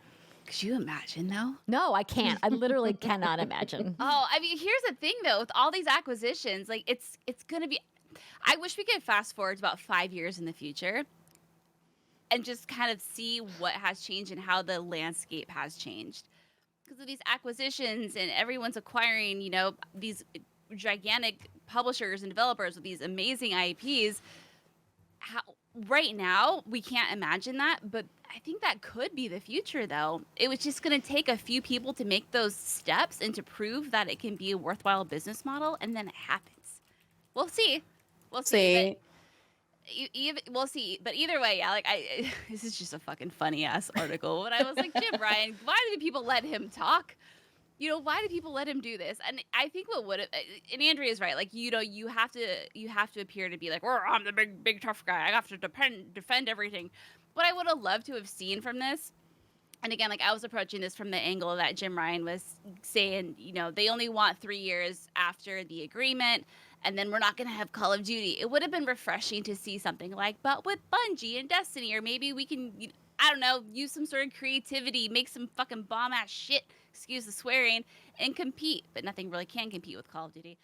Could you imagine, though? No, I can't. I literally cannot imagine. Oh, I mean, here's the thing, though. With all these acquisitions, like, it's going to be... I wish we could fast forward to about 5 years in the future and just kind of see what has changed and how the landscape has changed. Because of these acquisitions and everyone's acquiring, you know, these gigantic publishers and developers with these amazing IPs, right now we can't imagine that, but I think that could be the future, though. It was just going to take a few people to make those steps and to prove that it can be a worthwhile business model, and then it happens. We'll see. We'll see. We'll see. But either way, yeah, like this is just a fucking funny ass article. But I was like, Jim Ryan, why do people let him talk? Why do people let him do this? And I think what would have, and Andrea's right. Like, you have to appear to be like, I'm the big tough guy. I have to defend everything. What I would have loved to have seen from this, and again, like I was approaching this from the angle that Jim Ryan was saying, they only want 3 years after the agreement, and then we're not going to have Call of Duty. It would have been refreshing to see something like, but with Bungie and Destiny, or maybe we can, I don't know, use some sort of creativity, make some fucking bomb-ass shit, excuse the swearing, and compete. But nothing really can compete with Call of Duty.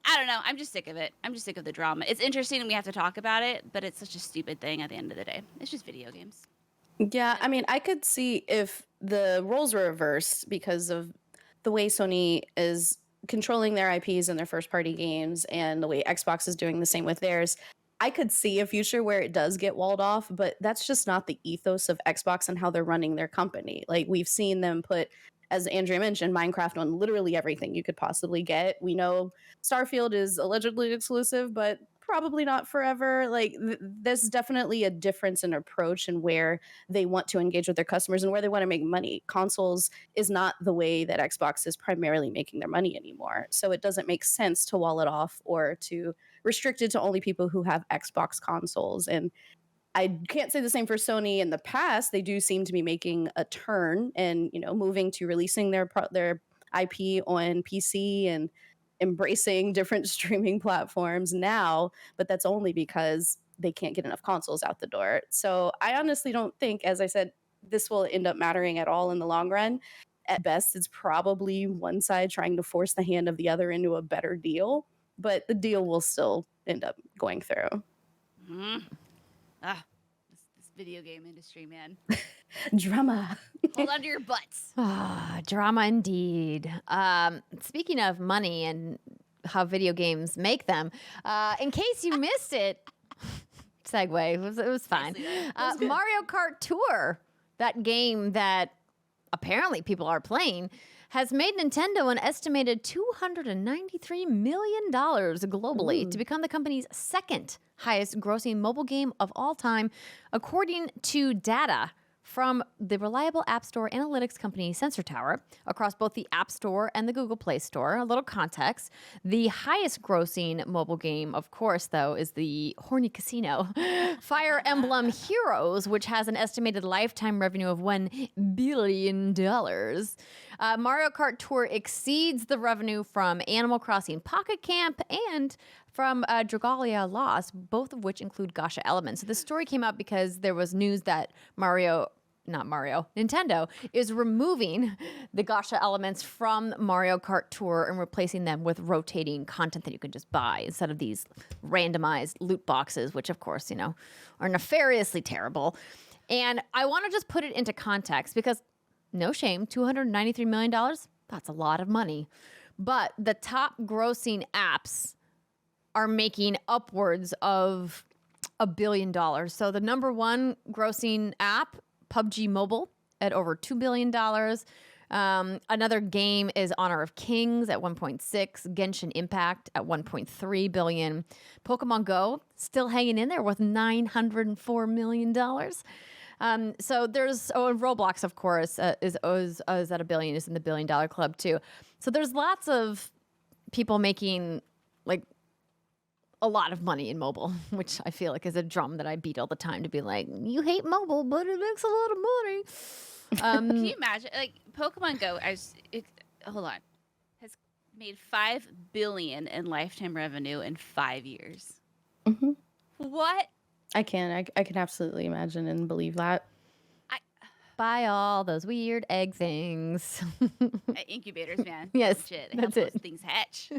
I don't know. I'm just sick of it. I'm just sick of the drama. It's interesting and we have to talk about it, but it's such a stupid thing at the end of the day. It's just video games. Yeah, I mean, I could see if the roles were reversed because of the way Sony is controlling their IPs and their first-party games and the way Xbox is doing the same with theirs. I could see a future where it does get walled off, but that's just not the ethos of Xbox and how they're running their company. Like, we've seen them put, as Andrea mentioned, Minecraft on literally everything you could possibly get. We know Starfield is allegedly exclusive, but probably not forever. Like, there's definitely a difference in approach and where they want to engage with their customers and where they want to make money. Consoles is not the way that Xbox is primarily making their money anymore. So it doesn't make sense to wall it off or to restrict it to only people who have Xbox consoles. And I can't say the same for Sony. In the past, they do seem to be making a turn and, moving to releasing their IP on PC and embracing different streaming platforms now, but that's only because they can't get enough consoles out the door. So I honestly don't think, as I said, this will end up mattering at all in the long run. At best, it's probably one side trying to force the hand of the other into a better deal, but the deal will still end up going through. Mm-hmm. This video game industry, man. Drama. Hold on to your butts. Drama indeed. Speaking of money and how video games make them, in case you missed it, segue, it was fine. Mario Kart Tour, that game that apparently people are playing, has made Nintendo an estimated $293 million globally to become the company's second highest grossing mobile game of all time, according to data from the reliable App Store analytics company Sensor Tower across both the App Store and the Google Play Store. A little context. The highest grossing mobile game, of course, though, is the horny casino Fire Emblem Heroes, which has an estimated lifetime revenue of $1 billion. Mario Kart Tour exceeds the revenue from Animal Crossing Pocket Camp and from Dragalia Lost, both of which include Gosha elements. So the story came out because there was news that Nintendo is removing the Gosha elements from Mario Kart Tour and replacing them with rotating content that you can just buy instead of these randomized loot boxes, which of course, are nefariously terrible. And I want to just put it into context because, no shame, $293 million, that's a lot of money. But the top grossing apps are making upwards of $1 billion. So the number one grossing app, PUBG Mobile, at over $2 billion. Another game is Honor of Kings at 1.6, Genshin Impact at 1.3 billion. Pokemon Go still hanging in there with $904 million. So there's Roblox, of course, is at $1 billion, is in the $1 billion club too. So there's lots of people making like a lot of money in mobile, which I feel like is a drum that I beat all the time to be like, you hate mobile, but it makes a lot of money. Can you imagine, like, Pokemon Go, has made $5 billion in lifetime revenue in 5 years. Mm-hmm. What? I can absolutely imagine and believe that. Buy all those weird egg things. Incubators, man. Yes, shit. That's it. Those things hatch.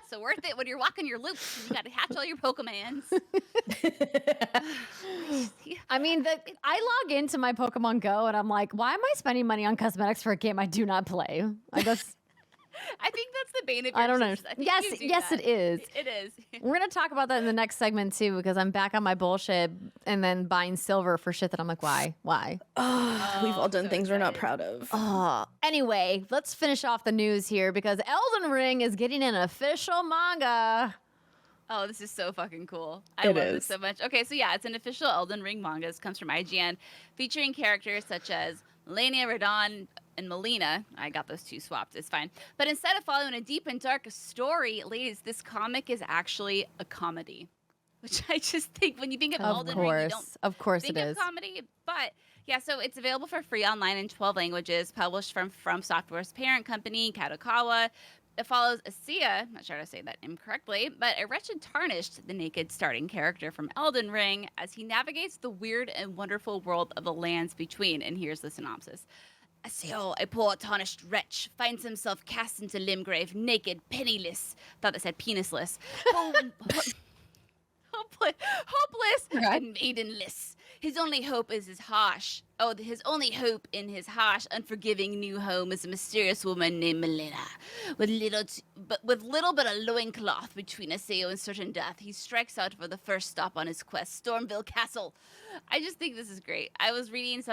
So worth it when you're walking your loops. You got to hatch all your Pokemons. I mean, I log into my Pokemon Go and I'm like, why am I spending money on cosmetics for a game I do not play? I guess I think that's the bane of your I don't know. existence. I think Yes, you do yes, that. it is. It is. We're going to talk about that in the next segment, too, because I'm back on my bullshit and then buying silver for shit that I'm like, why? Why? We've all I'm done so things we're not excited. proud of. Anyway, let's finish off the news here because Elden Ring is getting an official manga. Oh, this is so fucking cool. I It love is. this so much. Okay, so yeah, it's an official Elden Ring manga. This comes from IGN, featuring characters such as Lania, Radon, and Melina. I got those two swapped. It's fine. But instead of following a deep and dark story, ladies, this comic is actually a comedy. Which I just think, when you think of Elden Ring, you don't Of course think it of is. comedy. But yeah, so it's available for free online in 12 languages, published from Software's parent company, Kadokawa. It follows Asiya, I'm not sure how to say that incorrectly, but a wretched tarnished, the naked starting character from Elden Ring, as he navigates the weird and wonderful world of the lands between. And here's the synopsis. Asiya, a poor tarnished wretch, finds himself cast into Limgrave, naked, penniless. Thought that said penisless. Hopeless and maidenless. His only hope is his only hope in his harsh, unforgiving new home is a mysterious woman named Melina. With little but a loincloth between Aseo and certain death, he strikes out for the first stop on his quest, Stormville Castle. I just think this is great. I was reading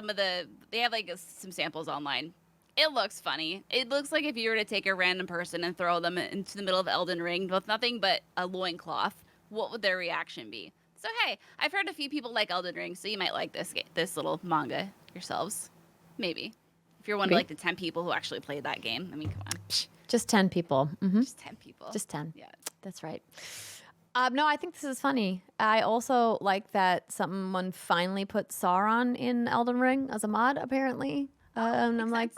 they have like some samples online. It looks funny. It looks like if you were to take a random person and throw them into the middle of Elden Ring with nothing but a loincloth, what would their reaction be? So hey, I've heard a few people like Elden Ring, so you might like this little manga yourselves. Maybe. If you're one of like the 10 people who actually played that game. I mean, come on. Psh, Just 10 people. just 10 people. Just 10. Yeah. That's right. No, I think this is funny. I also like that someone finally put Sauron in Elden Ring as a mod, apparently. And I'm like,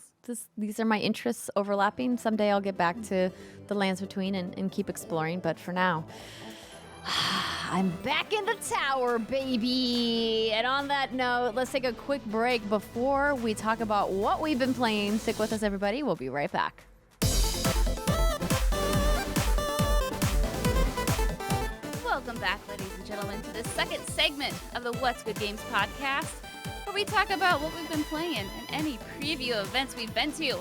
these are my interests overlapping. Someday I'll get back to the lands between and keep exploring. But for now, I'm back in the tower, baby. And on that note, let's take a quick break before we talk about what we've been playing. Stick with us, everybody. We'll be right back. Welcome back, ladies and gentlemen, to the second segment of the What's Good Games podcast, where we talk about what we've been playing and any preview events we've been to.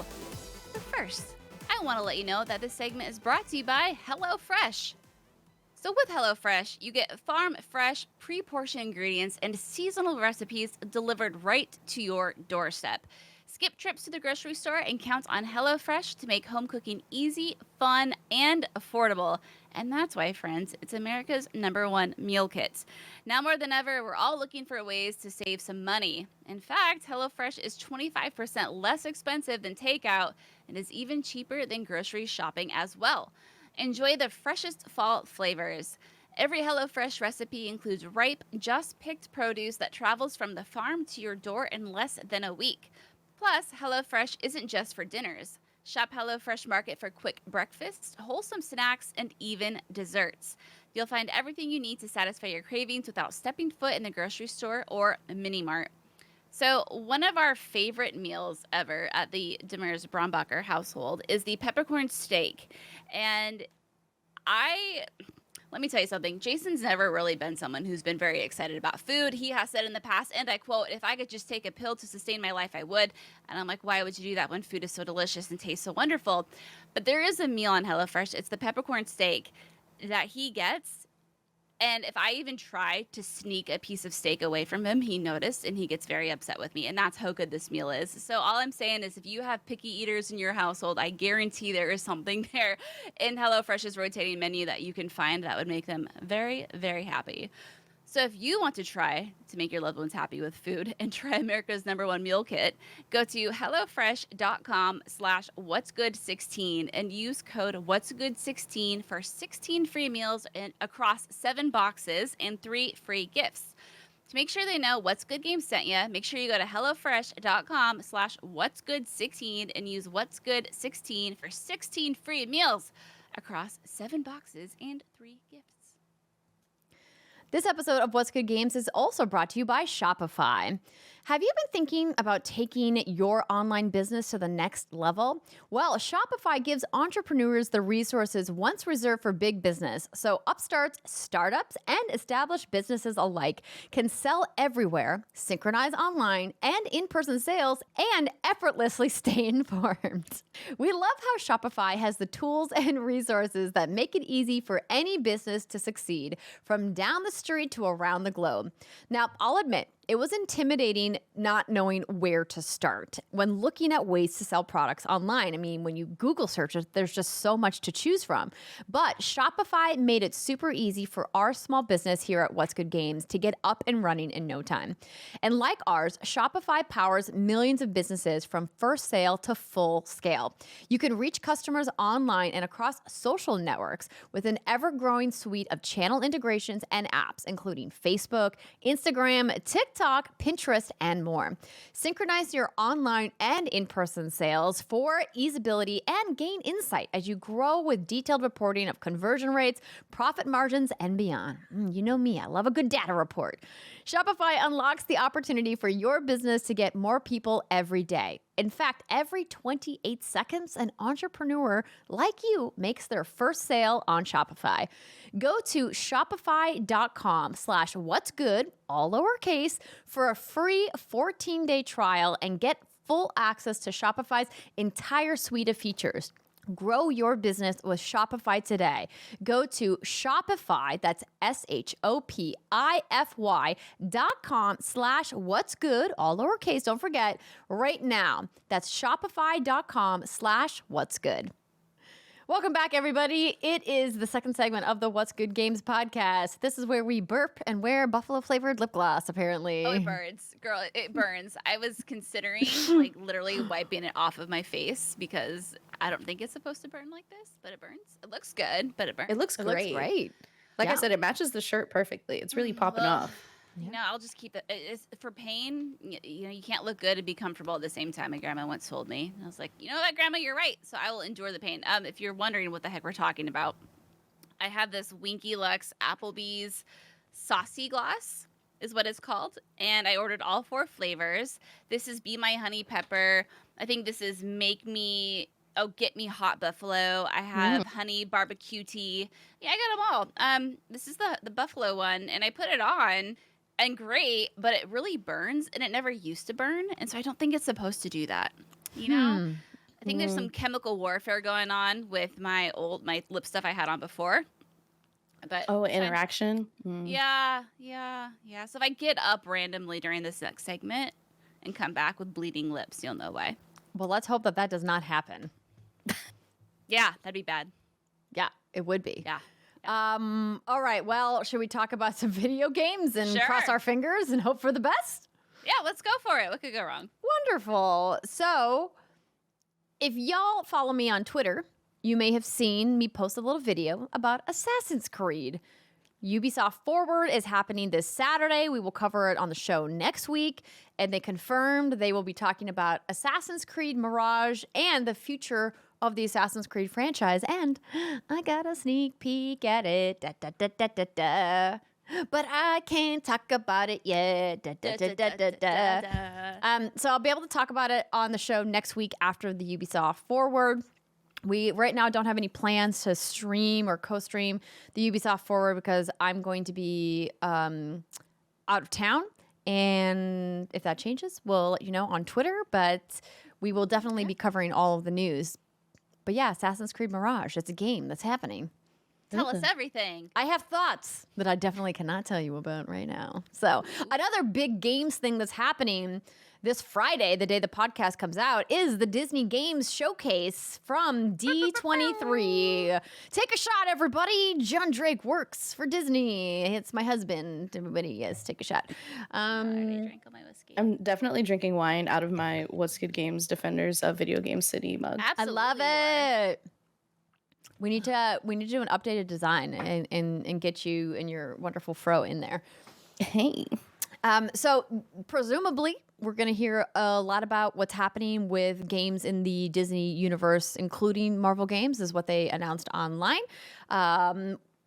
But first, I want to let you know that this segment is brought to you by HelloFresh. So with HelloFresh, you get farm-fresh, pre-portioned ingredients and seasonal recipes delivered right to your doorstep. Skip trips to the grocery store and count on HelloFresh to make home cooking easy, fun, and affordable. And that's why, friends, it's America's #1 meal kit. Now more than ever, we're all looking for ways to save some money. In fact, HelloFresh is 25% less expensive than takeout and is even cheaper than grocery shopping as well. Enjoy the freshest fall flavors. Every HelloFresh recipe includes ripe, just-picked produce that travels from the farm to your door in less than a week. Plus, HelloFresh isn't just for dinners. Shop HelloFresh Market for quick breakfasts, wholesome snacks, and even desserts. You'll find everything you need to satisfy your cravings without stepping foot in the grocery store or mini-mart. So one of our favorite meals ever at the Demers Brombacher household is the peppercorn steak. And let me tell you something. Jason's never really been someone who's been very excited about food. He has said in the past, and I quote, if I could just take a pill to sustain my life, I would. And I'm like, why would you do that when food is so delicious and tastes so wonderful? But there is a meal on HelloFresh. It's the peppercorn steak that he gets. And if I even try to sneak a piece of steak away from him, he noticed and he gets very upset with me. And that's how good this meal is. So all I'm saying is if you have picky eaters in your household, I guarantee there is something there in HelloFresh's rotating menu that you can find that would make them very, very happy. So if you want to try to make your loved ones happy with food and try America's #1 meal kit, go to HelloFresh.com/whatsgood16 and use code whatsgood16 for 16 free meals and across 7 boxes and 3 free gifts. To make sure they know What's Good Games sent you, make sure you go to HelloFresh.com/whatsgood16 and use whatsgood16 for 16 free meals across 7 boxes and 3 gifts. This episode of What's Good Games is also brought to you by Shopify. Have you been thinking about taking your online business to the next level? Well, Shopify gives entrepreneurs the resources once reserved for big business. So upstarts, startups, and established businesses alike can sell everywhere, synchronize online and in-person sales, and effortlessly stay informed. We love how Shopify has the tools and resources that make it easy for any business to succeed, from down the street to around the globe. Now, I'll admit, it was intimidating not knowing where to start when looking at ways to sell products online. I mean, when you Google search it, there's just so much to choose from. But Shopify made it super easy for our small business here at What's Good Games to get up and running in no time. And like ours, Shopify powers millions of businesses from first sale to full scale. You can reach customers online and across social networks with an ever-growing suite of channel integrations and apps, including Facebook, Instagram, TikTok, Pinterest, and more. Synchronize your online and in-person sales for easeability and gain insight as you grow with detailed reporting of conversion rates, profit margins, and beyond. You know me, I love a good data report. Shopify unlocks the opportunity for your business to get more people every day. In fact, every 28 seconds, an entrepreneur like you makes their first sale on Shopify. Go to shopify.com/whatsgood, all lowercase, for a free 14-day trial and get full access to Shopify's entire suite of features. Grow your business with Shopify today. Go to Shopify, that's shopify.com/whatsgood, all lowercase, don't forget, right now. That's shopify.com/whatsgood. Welcome back, everybody. It is the second segment of the What's Good Games podcast. This is where we burp and wear buffalo-flavored lip gloss, apparently. Oh, it burns. Girl, it burns. I was considering, like, literally wiping it off of my face because I don't think it's supposed to burn like this, but it burns. It looks good, but it burns. It looks great. It looks great. Like I said, it matches the shirt perfectly. It's really popping off. You know, I'll just keep it. It's for pain. You know, you can't look good and be comfortable at the same time. My grandma once told me. I was like, you know what, Grandma, you're right. So I will endure the pain. If you're wondering what the heck we're talking about, I have this Winky Lux Applebee's Saucy Gloss is what it's called. And I ordered all 4 flavors. This is Be My Honey Pepper. I think this is Get Me Hot Buffalo. I have Honey Barbecue Tea. Yeah, I got them all. This is the buffalo one, and I put it on. And great, but it really burns, and it never used to burn, and so I don't think it's supposed to do that. You know, I think there's some chemical warfare going on with my lip stuff I had on before. But interaction. Yeah. So if I get up randomly during this next segment and come back with bleeding lips, you'll know why. Well, let's hope that does not happen. Yeah, that'd be bad. Yeah, it would be. Yeah. All right. Well, should we talk about some video games and cross our fingers and hope for the best? Yeah, let's go for it. What could go wrong? Wonderful. So, if y'all follow me on Twitter, you may have seen me post a little video about Assassin's Creed. Ubisoft Forward is happening this Saturday. We will cover it on the show next week. And they confirmed they will be talking about Assassin's Creed Mirage and the future of the Assassin's Creed franchise. And I got a sneak peek at it. Da, da, da, da, da, da. But I can't talk about it yet. Da, da, da, da, da, da. So I'll be able to talk about it on the show next week after the Ubisoft Forward. We right now don't have any plans to stream or co-stream the Ubisoft Forward because I'm going to be out of town. And if that changes, we'll let you know on Twitter. But we will definitely be covering all of the news. But yeah, Assassin's Creed Mirage, it's a game that's happening. Tell us everything. I have thoughts that I definitely cannot tell you about right now. So another big games thing that's happening this Friday, the day the podcast comes out, is the Disney Games Showcase from D23. Take a shot, everybody. John Drake works for Disney. It's my husband. Everybody, yes, take a shot. I already drank all my whiskey. I'm definitely drinking wine out of my What's Good Games Defenders of Video Game City mug. Absolutely. I love it. We need to do an updated design and get you and your wonderful fro in there. Hey. So presumably we're going to hear a lot about what's happening with games in the Disney universe, including Marvel games, is what they announced online.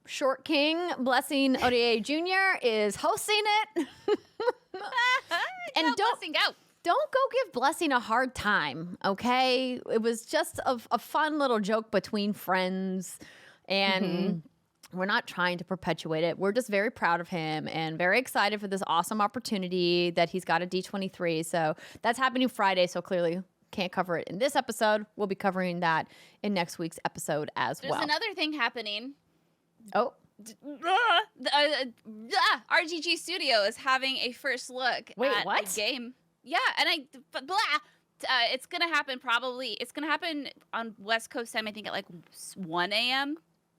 Short King, Blessing Odie Jr. is hosting it. And don't Blessing, go. Don't go give Blessing a hard time, okay? It was just a fun little joke between friends, and we're not trying to perpetuate it. We're just very proud of him and very excited for this awesome opportunity that he's got at D23. So that's happening Friday, so clearly can't cover it in this episode. We'll be covering that in next week's episode as well. There's another thing happening. Oh. RGG Studio is having a first look at a game. Yeah, and it's gonna happen It's gonna happen on West Coast time. I think at like 1 a.m.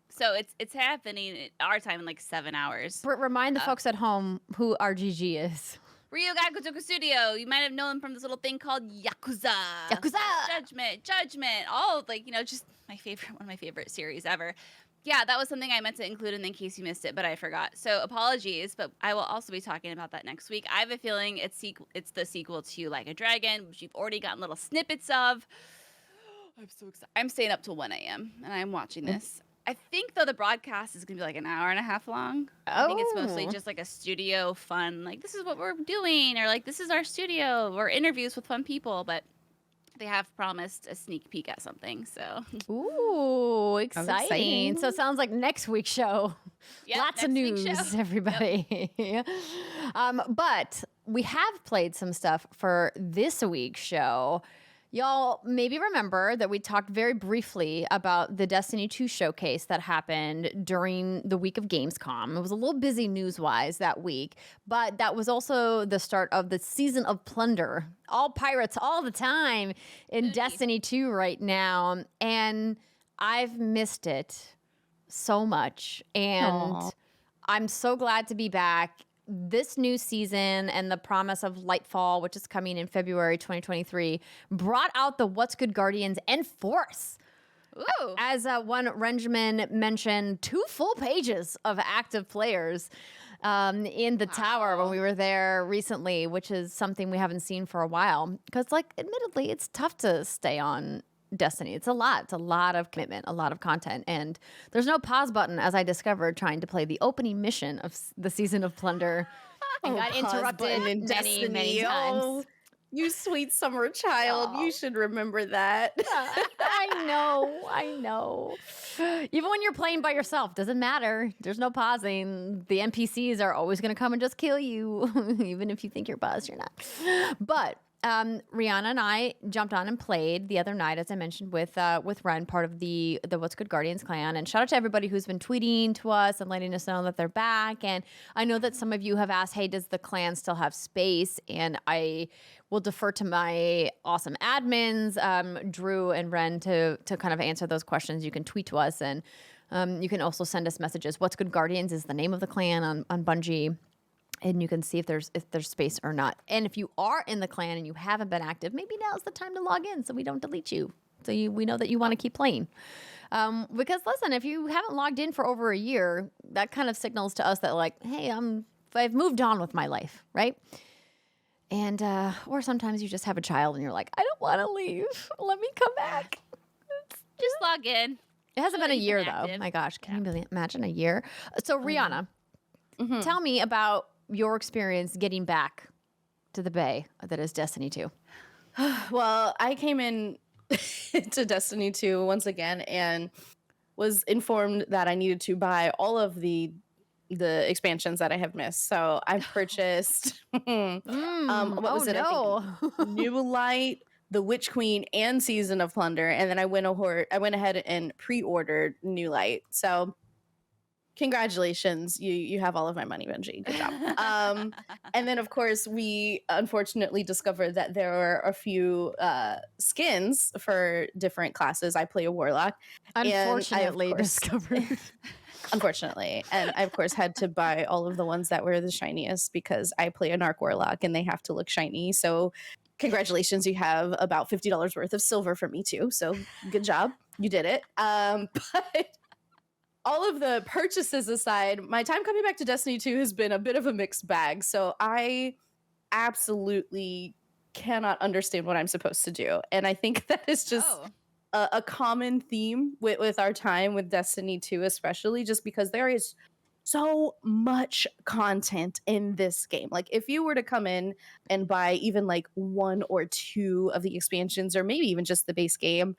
So it's happening at our time in like 7 hours. Remind the folks at home who RGG is. Ryuga Gotoku Studio. You might have known them from this little thing called Yakuza. Judgment. All just one of my favorite series ever. Yeah, that was something I meant to include in case you missed it, but I forgot. So apologies, but I will also be talking about that next week. I have a feeling it's the sequel to Like a Dragon, which you've already gotten little snippets of. I'm so excited. I'm staying up till 1 a.m. and I'm watching this. I think, though, the broadcast is going to be like an hour and a half long. I think it's mostly just like a studio fun, like, this is what we're doing, or like, this is our studio, or interviews with fun people, but they have promised a sneak peek at something, so. Ooh, exciting. So it sounds like next week's show. Yep, lots of news, everybody. Yep. But we have played some stuff for this week's show. Y'all maybe remember that we talked very briefly about the Destiny 2 showcase that happened during the week of Gamescom. It was a little busy news-wise that week, but that was also the start of the season of Plunder. All pirates all the time in Destiny 2 right now, and I've missed it so much, and I'm so glad to be back. This new season and the promise of Lightfall, which is coming in February 2023, brought out the What's Good Guardians and Force. Ooh. As one Renjamin mentioned, 2 full pages of active players in the tower when we were there recently, which is something we haven't seen for a while. Because, admittedly, it's tough to stay on Destiny. It's a lot. It's a lot of commitment, a lot of content. And there's no pause button, as I discovered trying to play the opening mission of the season of Plunder. I got interrupted many times. You sweet summer child. You should remember that. I know. Even when you're playing by yourself, doesn't matter. There's no pausing. The NPCs are always going to come and just kill you. Even if you think you're paused, you're not. But Rihanna and I jumped on and played the other night, as I mentioned, with Ren, part of the What's Good Guardians clan. And shout out to everybody who's been tweeting to us and letting us know that they're back. And I know that some of you have asked, hey, does the clan still have space? And I will defer to my awesome admins, Drew and Ren, to kind of answer those questions. You can tweet to us, and you can also send us messages. What's Good Guardians is the name of the clan on Bungie. And you can see if there's space or not. And if you are in the clan and you haven't been active, maybe now's the time to log in so we don't delete you. So we know that you want to keep playing. Because listen, if you haven't logged in for over a year, that kind of signals to us that hey, I've moved on with my life, right? And or sometimes you just have a child and you're like, I don't want to leave. Let me come back. Just log in. It hasn't been a year though. My gosh, can you imagine a year? So Rihanna, tell me about your experience getting back to the bay that is Destiny 2. Well, I came in to Destiny 2 once again and was informed that I needed to buy all of the expansions that I have missed. So I purchased what was it? No. I think New Light, the Witch Queen, and Season of Plunder, and then I went ahead and pre-ordered New Light. So congratulations, you have all of my money, Benji. Good job. And then, of course, we unfortunately discovered that there are a few skins for different classes. I play a warlock. Unfortunately discovered. Unfortunately. And I, of course, had to buy all of the ones that were the shiniest because I play an Arc Warlock and they have to look shiny. So congratulations, you have about $50 worth of silver for me too. So good job. You did it. But all of the purchases aside, my time coming back to Destiny 2 has been a bit of a mixed bag. So I absolutely cannot understand what I'm supposed to do. And I think that is just a common theme with our time with Destiny 2, especially just because there is so much content in this game. Like if you were to come in and buy even like one or two of the expansions, or maybe even just the base game,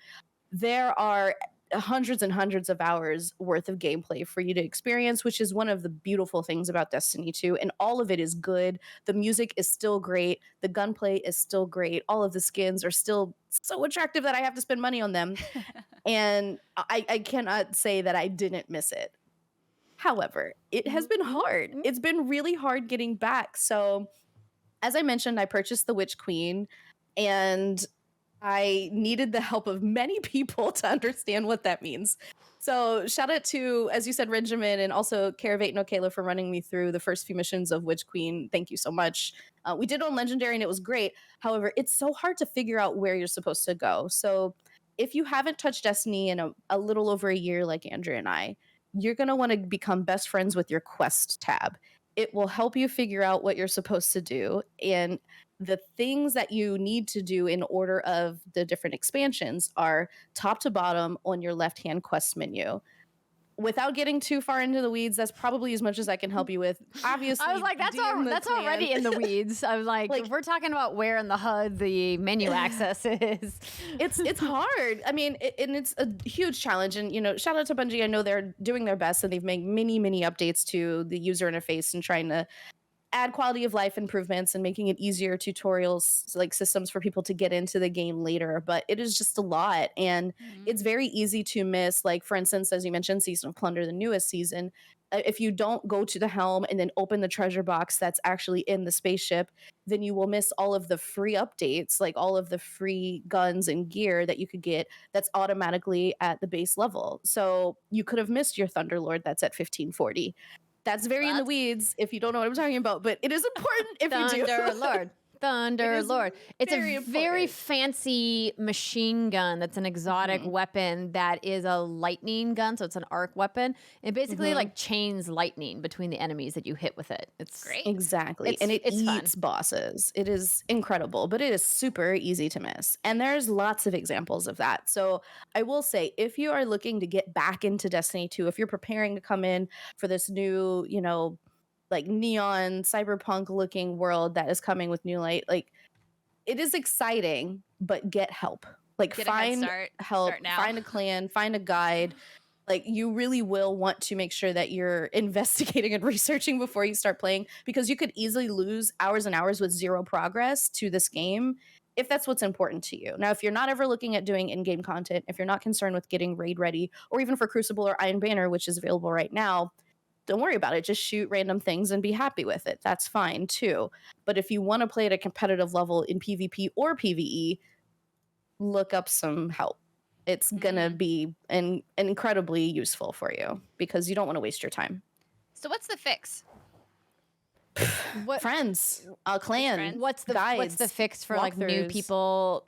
there are hundreds and hundreds of hours worth of gameplay for you to experience, which is one of the beautiful things about Destiny 2. And all of it is good. The music is still great. The gunplay is still great. All of the skins are still so attractive that I have to spend money on them. And I cannot say that I didn't miss it. However, it has been hard. It's been really hard getting back. So, as I mentioned, I purchased the Witch Queen, and I needed the help of many people to understand what that means. So, shout out to, as you said, Benjamin, and also Caravate and Okayla for running me through the first few missions of Witch Queen. Thank you so much. We did on Legendary, and it was great. However, it's so hard to figure out where you're supposed to go. So, if you haven't touched Destiny in a little over a year, like Andrea and I, you're going to want to become best friends with your quest tab. It will help you figure out what you're supposed to do and the things that you need to do in order of the different expansions are top to bottom on your left-hand quest menu. Without getting too far into the weeds, that's probably as much as I can help you with. Obviously, I was like, that's already in the weeds. I was like, we're talking about where in the HUD the menu access is. It's hard. I mean, and it's a huge challenge. And, shout out to Bungie. I know they're doing their best and they've made many, many updates to the user interface and trying to add quality of life improvements and making it easier tutorials, like systems for people to get into the game later. But it is just a lot. And it's very easy to miss. Like, for instance, as you mentioned, Season of Plunder, the newest season, if you don't go to the helm and then open the treasure box that's actually in the spaceship, then you will miss all of the free updates, like all of the free guns and gear that you could get that's automatically at the base level. So you could have missed your Thunderlord that's at 1540. That's very in the weeds if you don't know what I'm talking about, but it is important if you do. Thunderlord. It's a very fancy machine gun that's an exotic weapon that is a lightning gun, so it's an arc weapon. It basically like chains lightning between the enemies that you hit with it. It's great. Exactly. And it eats bosses. It is incredible, but it is super easy to miss. And there's lots of examples of that. So I will say, if you are looking to get back into Destiny 2, if you're preparing to come in for this new, like neon cyberpunk looking world that is coming with New Light, like it is exciting, but get help. Like find help, find a clan, find a guide. Like you really will want to make sure that you're investigating and researching before you start playing, because you could easily lose hours and hours with zero progress to this game if that's what's important to you. Now, if you're not ever looking at doing in-game content, if you're not concerned with getting raid ready, or even for Crucible or Iron Banner, which is available right now, don't worry about it. Just shoot random things and be happy with it. That's fine too. But if you want to play at a competitive level in PvP or PvE, look up some help. It's going to be incredibly useful for you because you don't want to waste your time. So what's the fix? Friends, a clan. What's the fix for like new people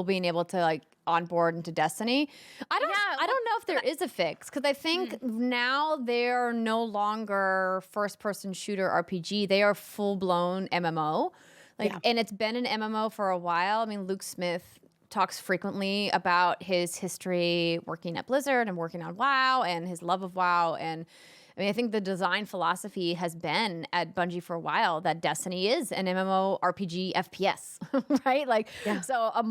being able to like onboard into Destiny? I don't know if there is a fix, because I think now they're no longer first person shooter RPG. They are full blown MMO. And it's been an MMO for a while. I mean, Luke Smith talks frequently about his history working at Blizzard and working on WoW and his love of WoW. And I mean, I think the design philosophy has been at Bungie for a while that Destiny is an MMO RPG FPS, right? So a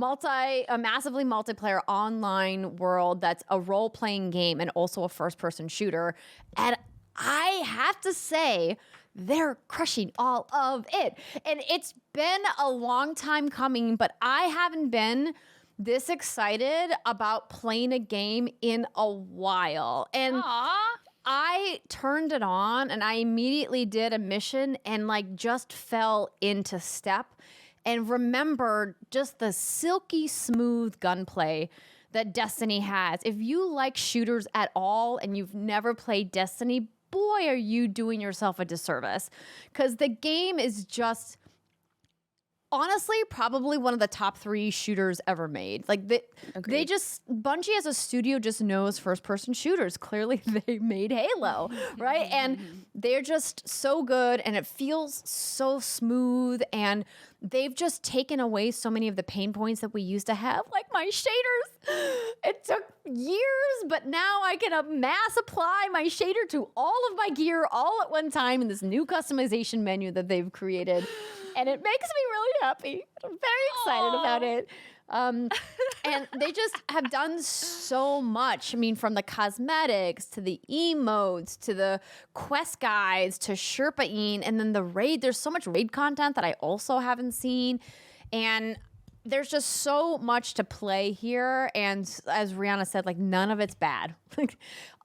massively multiplayer online world that's a role-playing game and also a first-person shooter. And I have to say, they're crushing all of it. And it's been a long time coming, but I haven't been this excited about playing a game in a while. And I turned it on and I immediately did a mission and just fell into step and remembered just the silky smooth gunplay that Destiny has. If you like shooters at all and you've never played Destiny, boy, are you doing yourself a disservice, because the game is just honestly, probably one of the top 3 shooters ever made. Like they just Bungie as a studio just knows first-person shooters. Clearly, they made Halo, right? And they're just so good, and it feels so smooth. And they've just taken away so many of the pain points that we used to have, like my shaders. It took years, but now I can mass apply my shader to all of my gear all at one time in this new customization menu that they've created. And it makes me really happy. I'm very excited about it. And they just have done so much. I mean, from the cosmetics to the emotes to the quest guides to Sherpa-ing, and then the raid. There's so much raid content that I also haven't seen. And there's just so much to play here. And as Rihanna said, like, none of it's bad.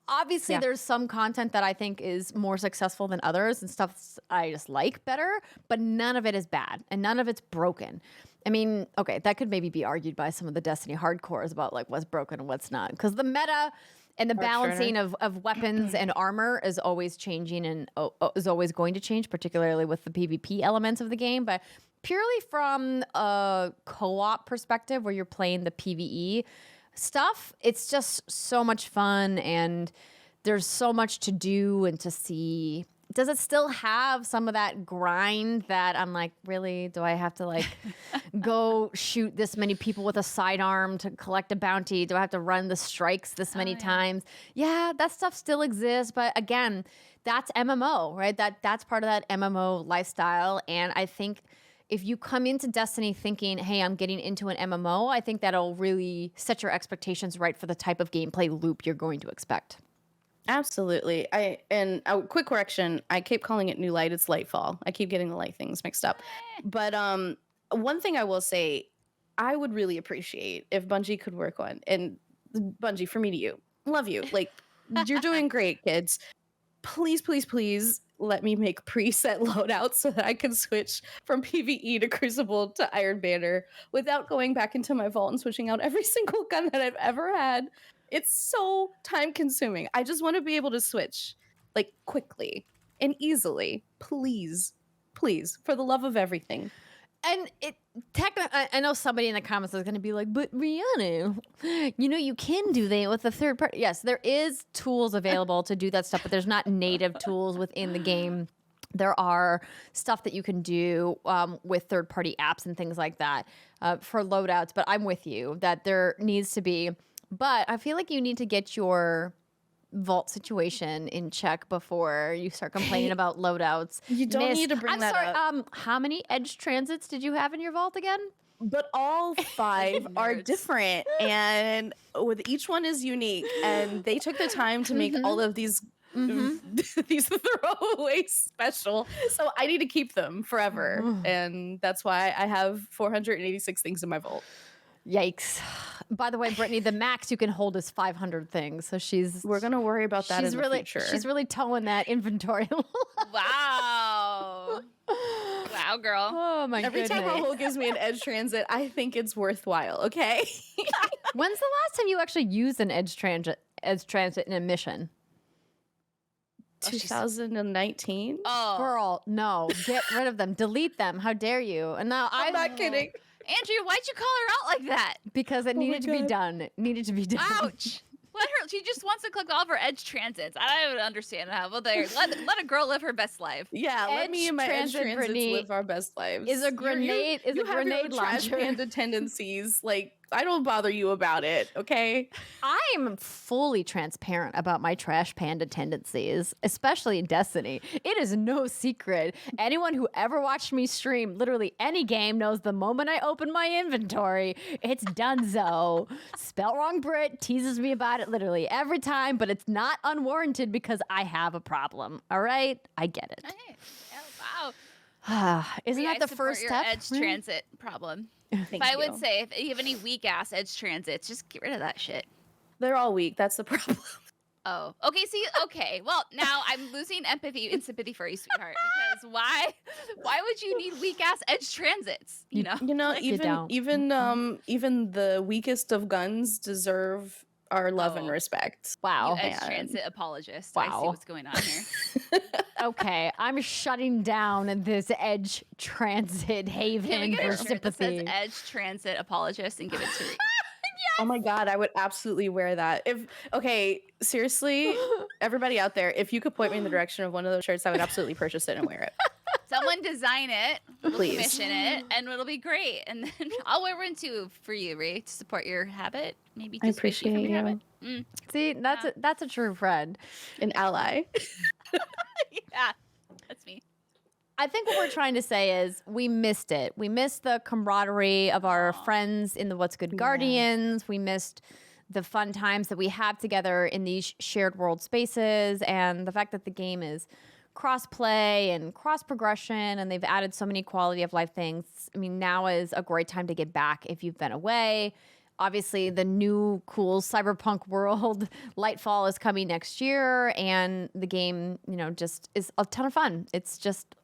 Obviously, there's some content that I think is more successful than others and stuff I just like better, but none of it is bad and none of it's broken. I mean, okay, that could maybe be argued by some of the Destiny hardcores about like what's broken and what's not, because the meta and the balancing of weapons and armor is always changing and is always going to change, particularly with the PvP elements of the game. But purely from a co-op perspective where you're playing the PvE stuff, it's just so much fun and there's so much to do and to see. Does it still have some of that grind that I'm like, really? Do I have to like go shoot this many people with a sidearm to collect a bounty? Do I have to run the strikes this many times? Yeah, that stuff still exists. But again, that's MMO, right? That's part of that MMO lifestyle. And I think if you come into Destiny thinking, hey, I'm getting into an MMO, I think that'll really set your expectations right for the type of gameplay loop you're going to expect. Absolutely. Quick correction, I keep calling it New Light. It's Lightfall. I keep getting the light things mixed up. But one thing I will say, I would really appreciate if Bungie could work on, and Bungie, from me to you, love you. Like, you're doing great, kids. Please, please, please let me make preset loadouts so that I can switch from PvE to Crucible to Iron Banner without going back into my vault and switching out every single gun that I've ever had. It's so time consuming. I just want to be able to switch like quickly and easily. Please, please, for the love of everything. And I know somebody in the comments is going to be like, but Rihanna, you can do that with a third party. Yes, there is tools available to do that stuff, but there's not native tools within the game. There are stuff that you can do with third-party apps and things like that for loadouts. But I'm with you that there needs to be. But I feel like you need to get your vault situation in check before you start complaining about loadouts. You don't need to bring that up. How many edge transits did you have in your vault again? But all 5 are different, and with each one is unique. And they took the time to make all of these these throwaways special. So I need to keep them forever, and that's why I have 486 things in my vault. Yikes. By the way, Brittany, the max you can hold is 500 things. So we're going to worry about that in the future. She's really towing that inventory. Wow. Wow, girl. Oh, my goodness. Every time Rahul gives me an edge transit, I think it's worthwhile, okay? When's the last time you actually used an edge transit in a mission? 2019? Oh. Girl, no. Get rid of them. Delete them. How dare you? And now I'm not kidding. Andrea, why'd you call her out like that? Because it needed to be done. It needed to be done. Ouch. Let her. She just wants to click all of her edge transits. I don't understand how. Well, there. Let a girl live her best life. Yeah, let me and my edge transits Brittany, live our best lives. Is a grenade? You have your trash panda tendencies. Like, I don't bother you about it, okay? I'm fully transparent about my trash panda tendencies, especially in Destiny. It is no secret. Anyone who ever watched me stream literally any game knows the moment I open my inventory, it's donezo. Spell wrong Britt teases me about it literally every time, but it's not unwarranted because I have a problem. All right? I get it. Hey. Oh, wow. Isn't that the first step? Edge transit problem. I would say if you have any weak ass edge transits, just get rid of that shit. They're all weak. That's the problem. Oh, okay. See, okay. Well, now I'm losing empathy and sympathy for you, sweetheart. Because why would you need weak ass edge transits? Even the weakest of guns deserve our love and respect. Wow. You edge transit apologist. Wow. I see what's going on here. Okay, I'm shutting down this Edge Transit haven Can we get for a shirt that sympathy. says Edge Transit Apologist and give it to Reed? Oh my God, I would absolutely wear that. Seriously, everybody out there, if you could point me in the direction of one of those shirts, I would absolutely purchase it and wear it. Someone design it, we'll Please. commission it, and it'll be great. And then I'll wear one too for you, Ree, to support your habit. Maybe I dissuade you from appreciate your you. habit. See, that's a true friend. An ally. Yeah, that's me. I think what we're trying to say is we missed it. We missed the camaraderie of our friends in the What's Good Guardians. We missed the fun times that we have together in these shared world spaces, and the fact that the game is cross-play and cross-progression, and they've added so many quality of life things. I mean, now is a great time to get back if you've been away. Obviously, the new cool Cyberpunk world, Lightfall, is coming next year, and the game, just is a ton of fun. It's just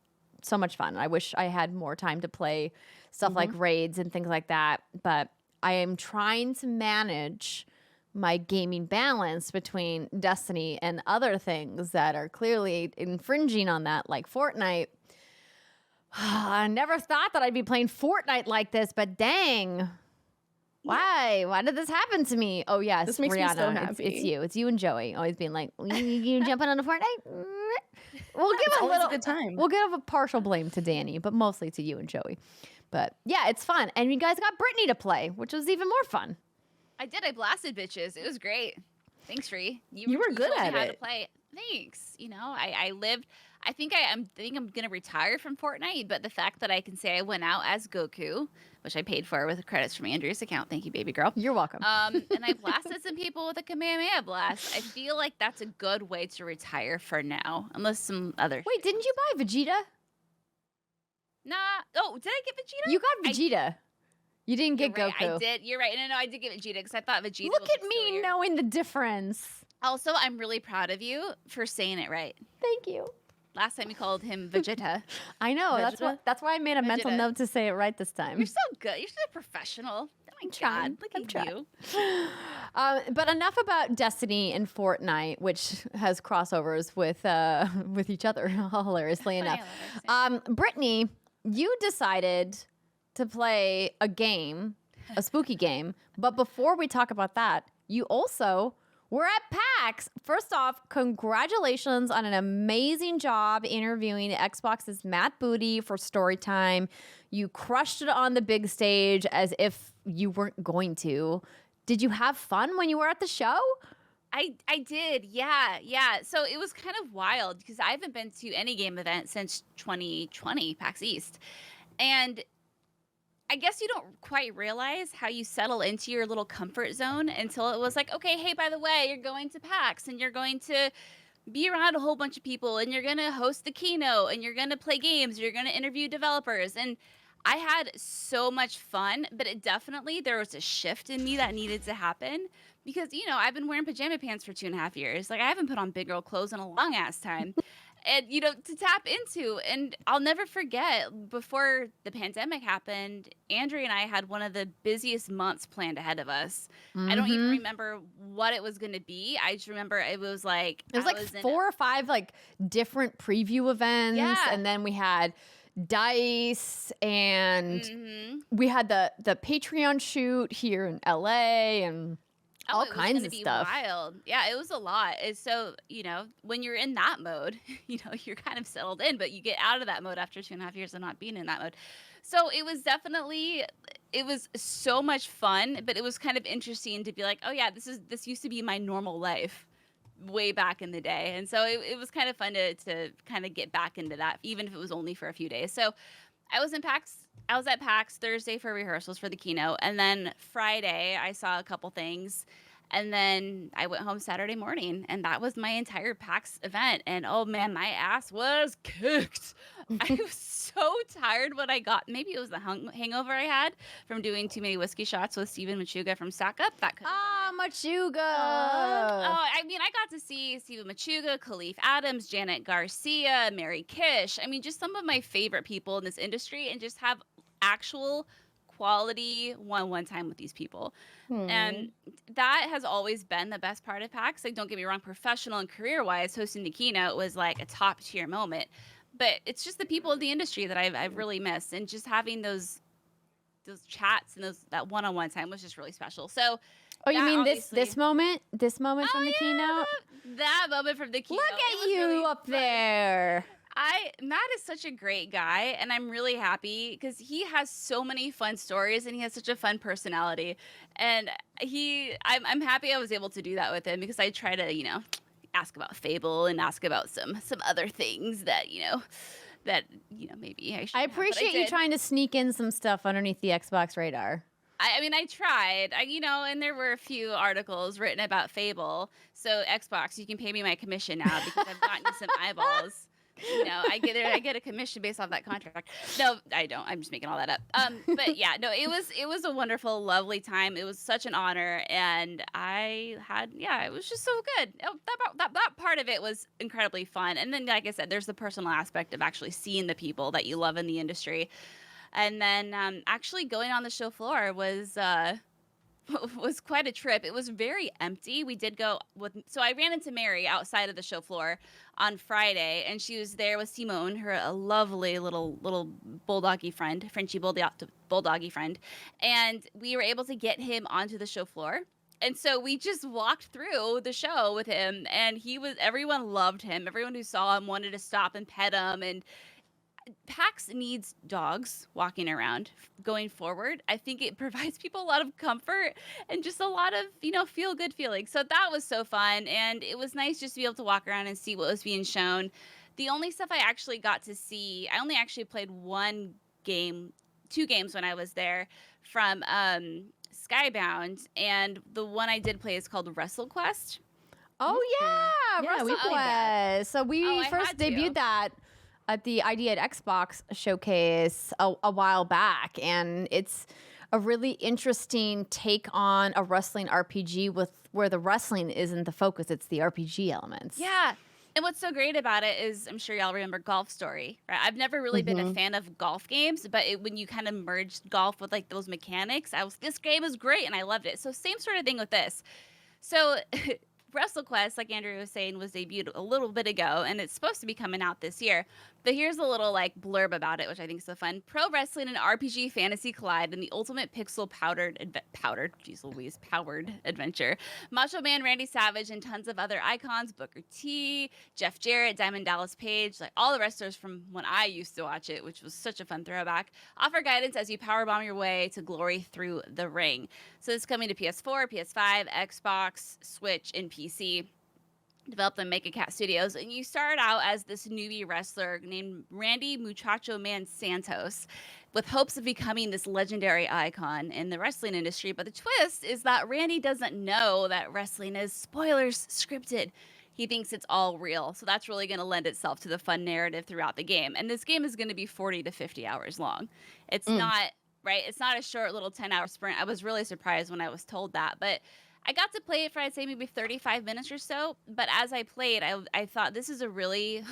so much fun. I wish I had more time to play stuff like raids and things like that, but I am trying to manage my gaming balance between Destiny and other things that are clearly infringing on that, like Fortnite. I never thought that I'd be playing Fortnite like this, but dang. Why? Why did this happen to me? Oh, yes, This makes Rihanna. me so happy. It's you. It's you and Joey always being like, you jumping on a Fortnite? We'll give It's a always little a good time. We'll give a partial blame to Danny, but mostly to you and Joey. But yeah, it's fun. And you guys got Brittany to play, which was even more fun. I did. I blasted bitches. It was great. Thanks, Ree. You were good told me at how it. to play. Thanks. I lived. I think I'm gonna retire from Fortnite, but the fact that I can say I went out as Goku, which I paid for with credits from Andrea's account. Thank you, baby girl. You're welcome. And I blasted some people with a Kamehameha blast. I feel like that's a good way to retire for now, unless some other. Wait, didn't you buy Vegeta? Nah. Oh, did I get Vegeta? You got Vegeta. You didn't get You're right, Goku. I did. You're right. No, I did get Vegeta because I thought Vegeta. Look was at like me sillier. knowing the difference. Also, I'm really proud of you for saying it right. Thank you. Last time you called him Vegeta. I know. That's why I made a mental Vegeta. note to say it right this time. You're so good. You're so professional. Oh my trying. God. Look I'm at trying. you. But enough about Destiny and Fortnite, which has crossovers with each other, hilariously enough. Brittany, you decided to play a game, a spooky game. But before we talk about that, you also were at PAX. First off, congratulations on an amazing job interviewing Xbox's Matt Booty for Storytime. You crushed it on the big stage as if you weren't going to. Did you have fun when you were at the show? I did. Yeah. So it was kind of wild because I haven't been to any game event since 2020, PAX East. And I guess you don't quite realize how you settle into your little comfort zone until it was like, okay, hey, by the way, you're going to PAX and you're going to be around a whole bunch of people and you're going to host the keynote and you're going to play games, you're going to interview developers. And I had so much fun, but there was a shift in me that needed to happen because, I've been wearing pajama pants for 2.5 years. Like I haven't put on big girl clothes in a long ass time. And, to tap into. And I'll never forget, before the pandemic happened, Andrea and I had one of the busiest months planned ahead of us. I don't even remember what it was going to be. I just remember it was like... It was like 4 or 5 different preview events. Yeah. And then we had DICE and we had the Patreon shoot here in LA and... all kinds of stuff. Wild. Yeah, it was a lot. It's so, when you're in that mode, you're kind of settled in, but you get out of that mode after 2.5 years of not being in that mode. So it was so much fun, but it was kind of interesting to be like, oh yeah, this used to be my normal life way back in the day. And so it was kind of fun to kind of get back into that, even if it was only for a few days. So I was at PAX Thursday for rehearsals for the keynote. And then Friday, I saw a couple things. And then I went home Saturday morning. And that was my entire PAX event. And oh man, my ass was kicked. I was so tired when I got, maybe it was the hangover I had from doing too many whiskey shots with Steven Machuga from Stock Up. That could have been it. Machuga! I got to see Steven Machuga, Khalif Adams, Janet Garcia, Mary Kish. Just some of my favorite people in this industry and just have actual quality one-on-one time with these people. And that has always been the best part of PAX. Like, don't get me wrong, professional and career-wise, hosting the keynote was like a top-tier moment. But it's just the people of the industry that I've really missed, and just having those chats and that one-on-one time was just really special. So, oh, you mean this moment from the keynote? That moment from the keynote. Look at you really up there. Matt is such a great guy, and I'm really happy because he has so many fun stories and he has such a fun personality. And I'm happy I was able to do that with him, because I try to, ask about Fable and ask about some other things that, maybe I should. I appreciate you trying to sneak in some stuff underneath the Xbox radar. I mean, I tried, and there were a few articles written about Fable. So Xbox, you can pay me my commission now because I've gotten you some eyeballs. I get a commission based off that contract. No, I don't. I'm just making all that up. But yeah, no, it was a wonderful, lovely time. It was such an honor, and it was just so good. That part of it was incredibly fun. And then, like I said, there's the personal aspect of actually seeing the people that you love in the industry. And then actually going on the show floor was quite a trip. It was very empty. We did go so I ran into Mary outside of the show floor on Friday, and she was there with Simone, a lovely little bulldoggy friend, Frenchie bulldoggy friend, and we were able to get him onto the show floor. And so we just walked through the show with him, and everyone loved him. Everyone who saw him wanted to stop and pet him, and PAX needs dogs walking around going forward. I think it provides people a lot of comfort and just a lot of, feel good feelings. So that was so fun. And it was nice just to be able to walk around and see what was being shown. The only stuff I actually got to see, I only actually played two games when I was there from Skybound. And the one I did play is called WrestleQuest. Oh, yeah. WrestleQuest. So we first debuted that at the Idea at Xbox showcase a while back, and it's a really interesting take on a wrestling RPG where the wrestling isn't the focus, it's the RPG elements. Yeah, and what's so great about it is, I'm sure y'all remember Golf Story, right? I've never really been a fan of golf games, but when you kind of merged golf with like those mechanics, this game is great, and I loved it. So same sort of thing with this. So WrestleQuest, like Andrew was saying, was debuted a little bit ago, and it's supposed to be coming out this year. But here's a little blurb about it, which I think is so fun. Pro wrestling and RPG fantasy collide in the ultimate pixel powered adventure. Macho Man Randy Savage and tons of other icons, Booker T, Jeff Jarrett, Diamond Dallas Page, like all the wrestlers from when I used to watch it, which was such a fun throwback, offer guidance as you powerbomb your way to glory through the ring. So it's coming to PS4, PS5, Xbox, Switch, and PC. Developed on Mega Cat Studios, and you start out as this newbie wrestler named Randy Muchacho Man Santos, with hopes of becoming this legendary icon in the wrestling industry. But the twist is that Randy doesn't know that wrestling is, spoilers, scripted. He thinks it's all real. So that's really going to lend itself to the fun narrative throughout the game. And this game is going to be 40 to 50 hours long. It's not, right? It's not a short little 10-hour sprint. I was really surprised when I was told that. But I got to play it for, I'd say, maybe 35 minutes or so. But as I played, I thought this is a really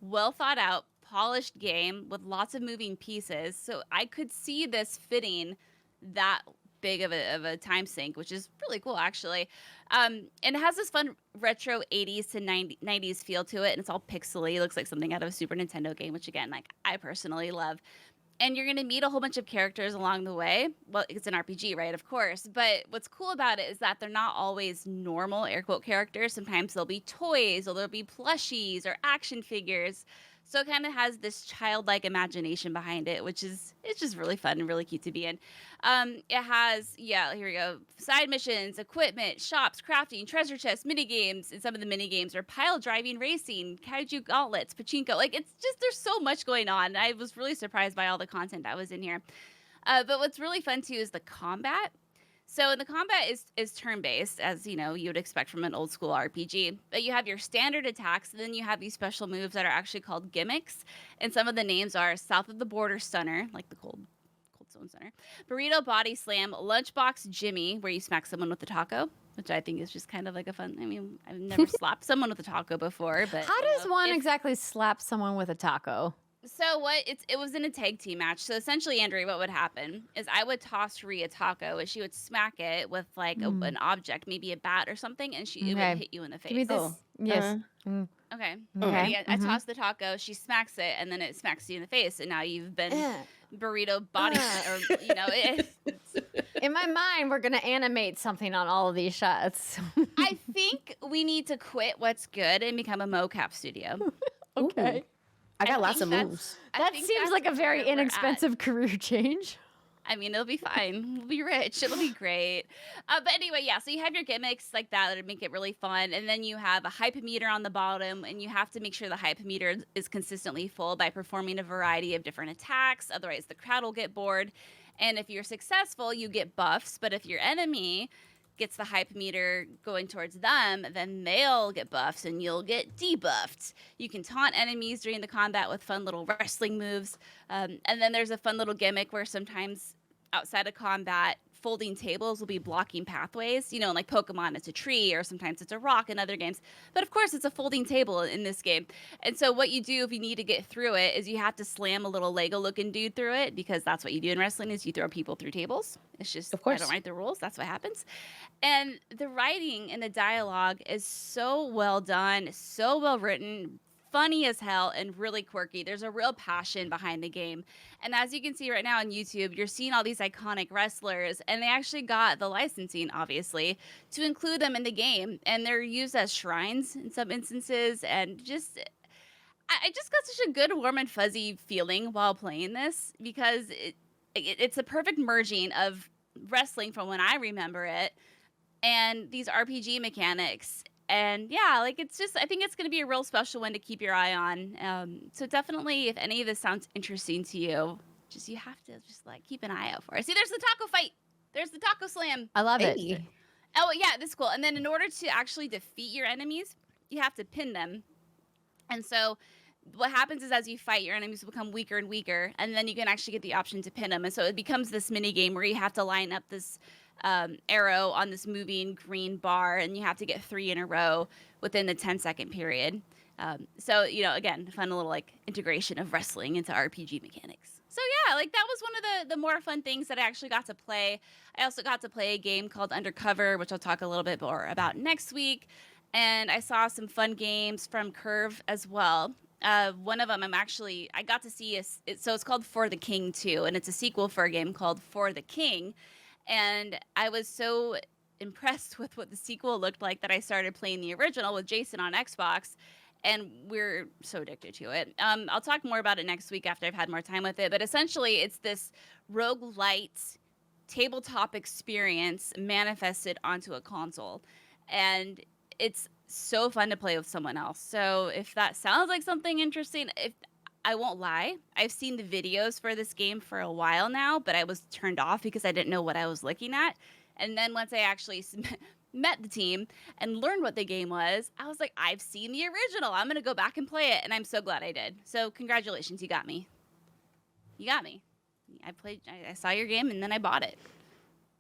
well thought out, polished game with lots of moving pieces. So I could see this fitting that big of a time sink, which is really cool, actually. And it has this fun retro 80s to 90s feel to it. And it's all pixely. It looks like something out of a Super Nintendo game, which, again, I personally love. And you're going to meet a whole bunch of characters along the way. Well, it's an RPG, right? Of course. But what's cool about it is that they're not always normal, air quote, characters. Sometimes they'll be toys, or there'll be plushies or action figures. So it kind of has this childlike imagination behind it, it's just really fun and really cute to be in. It has, here we go, side missions, equipment, shops, crafting, treasure chests, mini games, and some of the mini games are pile driving, racing, kaiju gauntlets, pachinko. It's just, there's so much going on. I was really surprised by all the content that was in here. But what's really fun too is the combat. So the combat is turn-based, as you would expect from an old school RPG. But you have your standard attacks, and then you have these special moves that are actually called gimmicks. And some of the names are South of the Border Stunner, like the Cold Zone Stunner, Burrito Body Slam, Lunchbox Jimmy, where you smack someone with a taco, which I think is just kind of like a fun. I mean, I've never slapped someone with a taco before, but how does one exactly slap someone with a taco? So it was in a tag team match. So essentially, Andrea, what would happen is I would toss Rhea a taco, and she would smack it with like an object, maybe a bat or something, and it would hit you in the face. Give me this. Yes. Okay. Okay. I toss the taco, she smacks it, and then it smacks you in the face, and now you've been burrito body, or In my mind, we're gonna animate something on all of these shots. I think we need to quit what's good and become a mocap studio. Okay. Ooh. I got lots of moves. That seems like a very inexpensive career change. I mean, it'll be fine. We'll be rich. It'll be great. But anyway, yeah, so you have your gimmicks like that that make it really fun. And then you have a hype meter on the bottom, and you have to make sure the hype meter is consistently full by performing a variety of different attacks. Otherwise, the crowd will get bored. And if you're successful, you get buffs. But if your enemy gets the hype meter going towards them, then they'll get buffs and you'll get debuffed. You can taunt enemies during the combat with fun little wrestling moves. And then there's a fun little gimmick where sometimes outside of combat, folding tables will be blocking pathways. You know, in like Pokemon, it's a tree, or sometimes it's a rock in other games. But of course, it's a folding table in this game. And so what you do if you need to get through it is you have to slam a little Lego-looking dude through it, because that's what you do in wrestling is you throw people through tables. It's just, of course. I don't write the rules. That's what happens. And the writing and the dialogue is so well done, so well written, funny as hell, and really quirky. There's a real passion behind the game. And as you can see right now on YouTube, you're seeing all these iconic wrestlers, and they actually got the licensing, obviously, to include them in the game. And they're used as shrines in some instances. And I just got such a good, warm and fuzzy feeling while playing this, because it's a perfect merging of wrestling from when I remember it and these RPG mechanics. And yeah, like I think it's going to be a real special one to keep your eye on. So definitely, if any of this sounds interesting to you, you have to like keep an eye out for it. See, there's the taco fight. There's the taco slam. I love it. Oh yeah, this is cool. And then in order to actually defeat your enemies, you have to pin them. And so what happens is as you fight, your enemies will become weaker and weaker, and then you can actually get the option to pin them. And so it becomes this mini game where you have to line up this arrow on this moving green bar, and you have to get 3 in a row within the 10-second period. So, again, fun little like integration of wrestling into RPG mechanics. So yeah, like that was one of the more fun things that I actually got to play. I also got to play a game called Undercover, which I'll talk a little bit more about next week. And I saw some fun games from Curve as well. One of them I got to see, so it's called For the King 2, and it's a sequel for a game called For the King. And I was so impressed with what the sequel looked like that I started playing the original with Jason on Xbox, and we're so addicted to it. I'll talk more about it next week after I've had more time with it, but essentially it's this roguelite tabletop experience manifested onto a console, and it's so fun to play with someone else. So if that sounds like something interesting, I won't lie, I've seen the videos for this game for a while now, but I was turned off because I didn't know what I was looking at. And then once I actually met the team and learned what the game was, I was like, I've seen the original. I'm going to go back and play it. And I'm so glad I did. So congratulations. You got me. You got me. I saw your game and then I bought it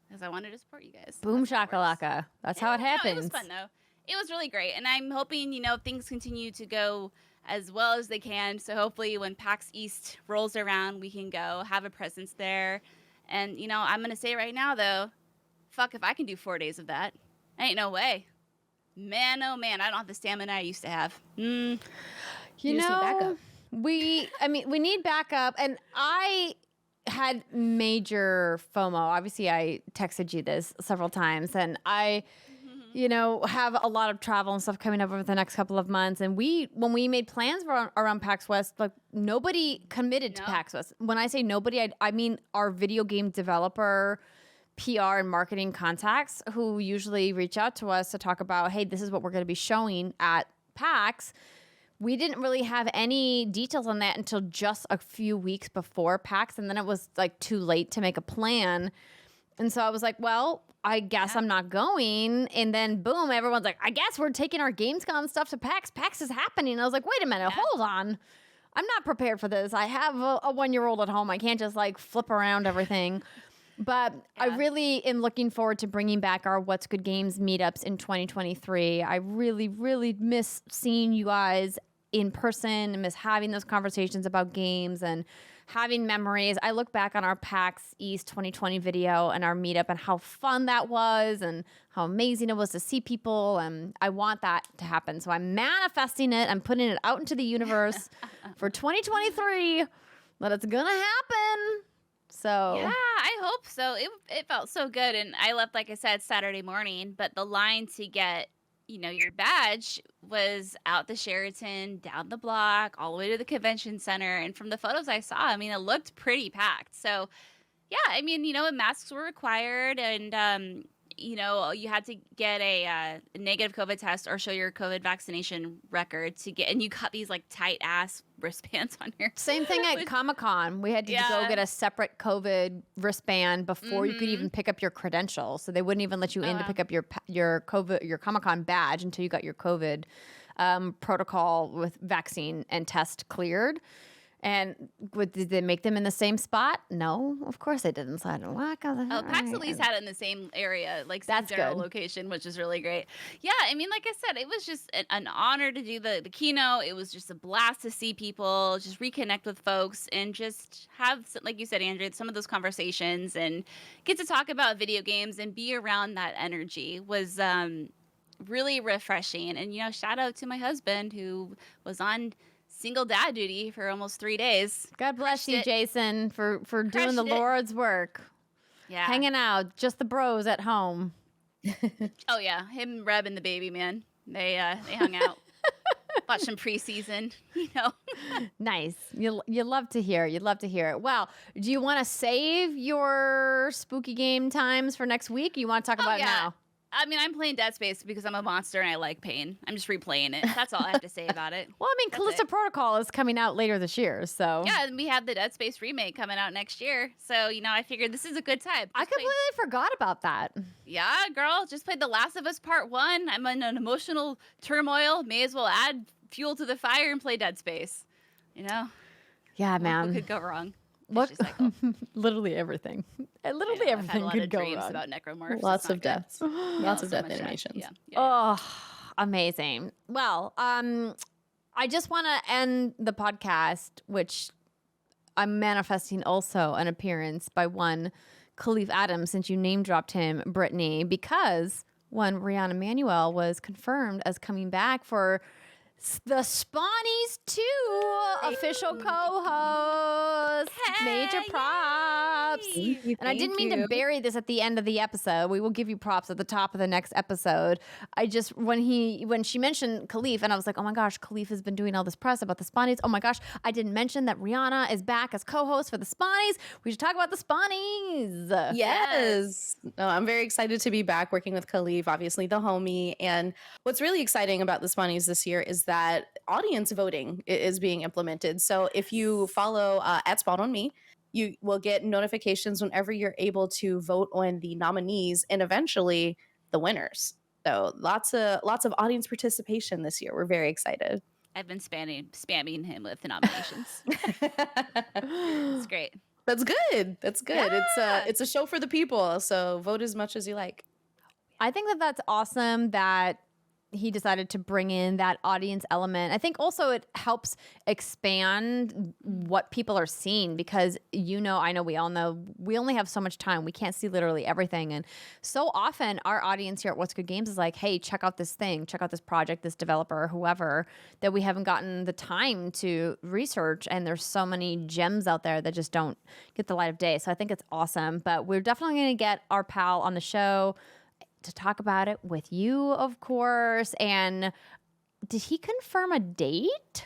because I wanted to support you guys. Boom shakalaka. That's how it happens. No, it was fun though. It was really great. And I'm hoping, things continue to go as well as they can. So hopefully when PAX East rolls around, we can go have a presence there. And, I'm going to say right now, though, fuck if I can do 4 days of that. Ain't no way. Man, oh man, I don't have the stamina I used to have. You just need backup. We need backup. And I had major FOMO. Obviously, I texted you this several times. And I... have a lot of travel and stuff coming up over the next couple of months. And when we made plans around PAX West, like nobody committed to PAX West. When I say nobody, I mean our video game developer, PR and marketing contacts who usually reach out to us to talk about, hey, this is what we're going to be showing at PAX. We didn't really have any details on that until just a few weeks before PAX. And then it was like too late to make a plan. And so I was like, well, I guess I'm not going. And then boom, everyone's like, I guess we're taking our Gamescom stuff to PAX. PAX is happening. And I was like, wait a minute, hold on. I'm not prepared for this. I have a 1-year-old at home. I can't just like flip around everything. But I really am looking forward to bringing back our What's Good Games meetups in 2023. I really, really miss seeing you guys in person, miss having those conversations about games and having memories. I look back on our PAX East 2020 video and our meetup and how fun that was and how amazing it was to see people. And I want that to happen. So I'm manifesting it. I'm putting it out into the universe for 2023 that it's going to happen. So yeah, I hope so. It felt so good. And I left, like I said, Saturday morning, but the line to get, your badge was out the Sheraton, down the block, all the way to the convention center. And from the photos I saw, it looked pretty packed. So, yeah, masks were required and, you had to get a negative COVID test or show your COVID vaccination record to get, and you got these like tight ass wristbands on your. Same thing at Comic-Con. We had to go get a separate COVID wristband before you could even pick up your credentials. So they wouldn't even let you in to pick up your Comic-Con badge until you got your COVID protocol with vaccine and test cleared. And did they make them in the same spot? No, of course they didn't. So I don't know. PAX at least had it in the same area, like that's general good. Location, which is really great. Yeah, like I said, it was just an honor to do the keynote. It was just a blast to see people, just reconnect with folks, and just have, like you said, Andrea, some of those conversations and get to talk about video games and be around that energy was really refreshing. And shout out to my husband who was on single dad duty for almost 3 days. God bless you, Jason, for doing the Lord's work. Yeah. Hanging out, just the bros at home. Oh yeah, him, Reb, and the baby, man. They hung out. Watched some preseason, Nice. You love to hear. You'd love to hear it. Well, do you want to save your spooky game times for next week? Or you want to talk about it now? I'm playing Dead Space because I'm a monster and I like pain. I'm just replaying it. That's all I have to say about it. Well, Callisto Protocol is coming out later this year, so. Yeah, and we have the Dead Space remake coming out next year. So, I figured this is a good time. I completely forgot about that. Yeah, girl. Just played The Last of Us Part 1. I'm in an emotional turmoil. May as well add fuel to the fire and play Dead Space. Yeah, man. What could go wrong? What? Literally everything. Literally everything could go wrong. About necromorphs. Lots of deaths. Lots of death animations. Yeah. Oh, amazing. Well, I just want to end the podcast, which I'm manifesting also an appearance by one Khalif Adams, since you name dropped him, Brittany, because one Rihanna Manuel was confirmed as coming back for the Spawnies 2 official co-host. Hey, Major props. And I didn't mean to bury this at the end of the episode. We will give you props at the top of the next episode. I just, when she mentioned Khalif, and I was like, oh my gosh, Khalif has been doing all this press about the Spawnies. Oh my gosh, I didn't mention that Rihanna is back as co-host for the Spawnies. We should talk about the Spawnies. Yes. No, I'm very excited to be back working with Khalif, obviously the homie. And what's really exciting about the Spawnies this year is that audience voting is being implemented. So if you follow at Spawn on Me, you will get notifications whenever you're able to vote on the nominees and eventually the winners. So lots of audience participation this year. We're very excited. I've been spamming him with the nominations. It's great. That's good. That's good. Yeah. It's a show for the people. So vote as much as you like. I think that that's awesome that he decided to bring in that audience element. I think also it helps expand what people are seeing because, I know we all know we only have so much time. We can't see literally everything. And so often our audience here at What's Good Games is like, hey, check out this thing, check out this project, this developer, whoever, that we haven't gotten the time to research. And there's so many gems out there that just don't get the light of day. So I think it's awesome. But we're definitely going to get our pal on the show to talk about it with you, of course. And did he confirm a date?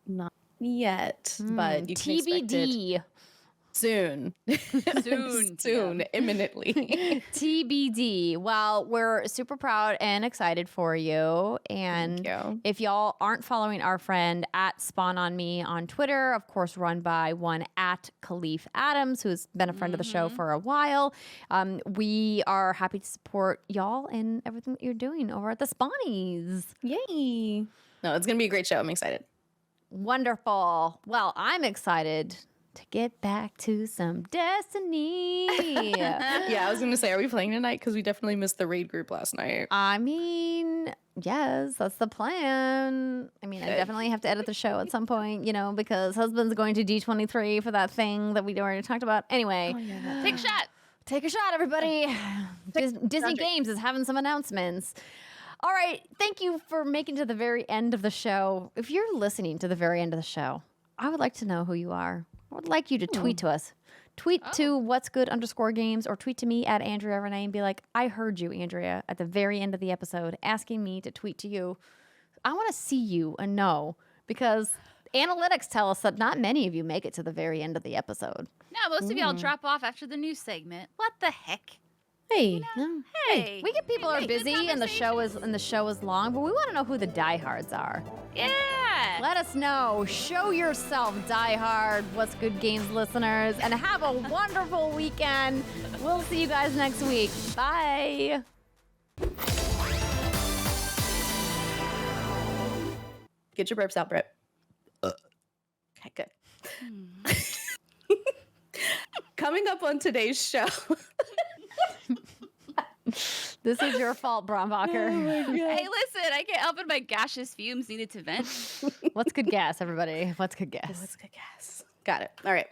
Not yet, but you can expect it soon. Soon, imminently. TBD. Well, we're super proud and excited for you. And Thank you. if y'all aren't following our friend at Spawn on Me on Twitter, of course, run by one at Khalif Adams, who's been a friend of the show for a while. We are happy to support y'all and everything that you're doing over at the Spawnies. Yay. No, it's going to be a great show. I'm excited. Wonderful. Well, I'm excited to get back to some destiny. Yeah, I was gonna say, are we playing tonight? Because we definitely missed the raid group last night. I mean, yes, that's the plan. I mean, I definitely have to edit the show at some point, because husband's going to D23 for that thing that we already talked about. Anyway, Take a shot. take a shot, everybody. Disney Games is having some announcements. All right, thank you for making it to the very end of the show. If you're listening to the very end of the show, I would like to know who you are. I would like you to tweet to us. Tweet to what'sgood_games or tweet to me at Andrea Renee and be like, I heard you, Andrea, at the very end of the episode, asking me to tweet to you. I want to see you and know, because analytics tell us that not many of you make it to the very end of the episode. No, most of y'all drop off after the news segment. What the heck? Hey, Hey, We get people are good busy and the show is long, but we want to know who the diehards are. Yeah. Let us know. Show yourself, diehard What's Good Games listeners, and have a wonderful weekend. We'll see you guys next week. Bye. get your burps out, Britt. Okay, good. Coming up on today's show. This is your fault, Brombacher. Hey, listen, I can't help it. My gaseous fumes needed to vent. What's good gas, everybody? What's good gas? What's good gas? Got it. All right.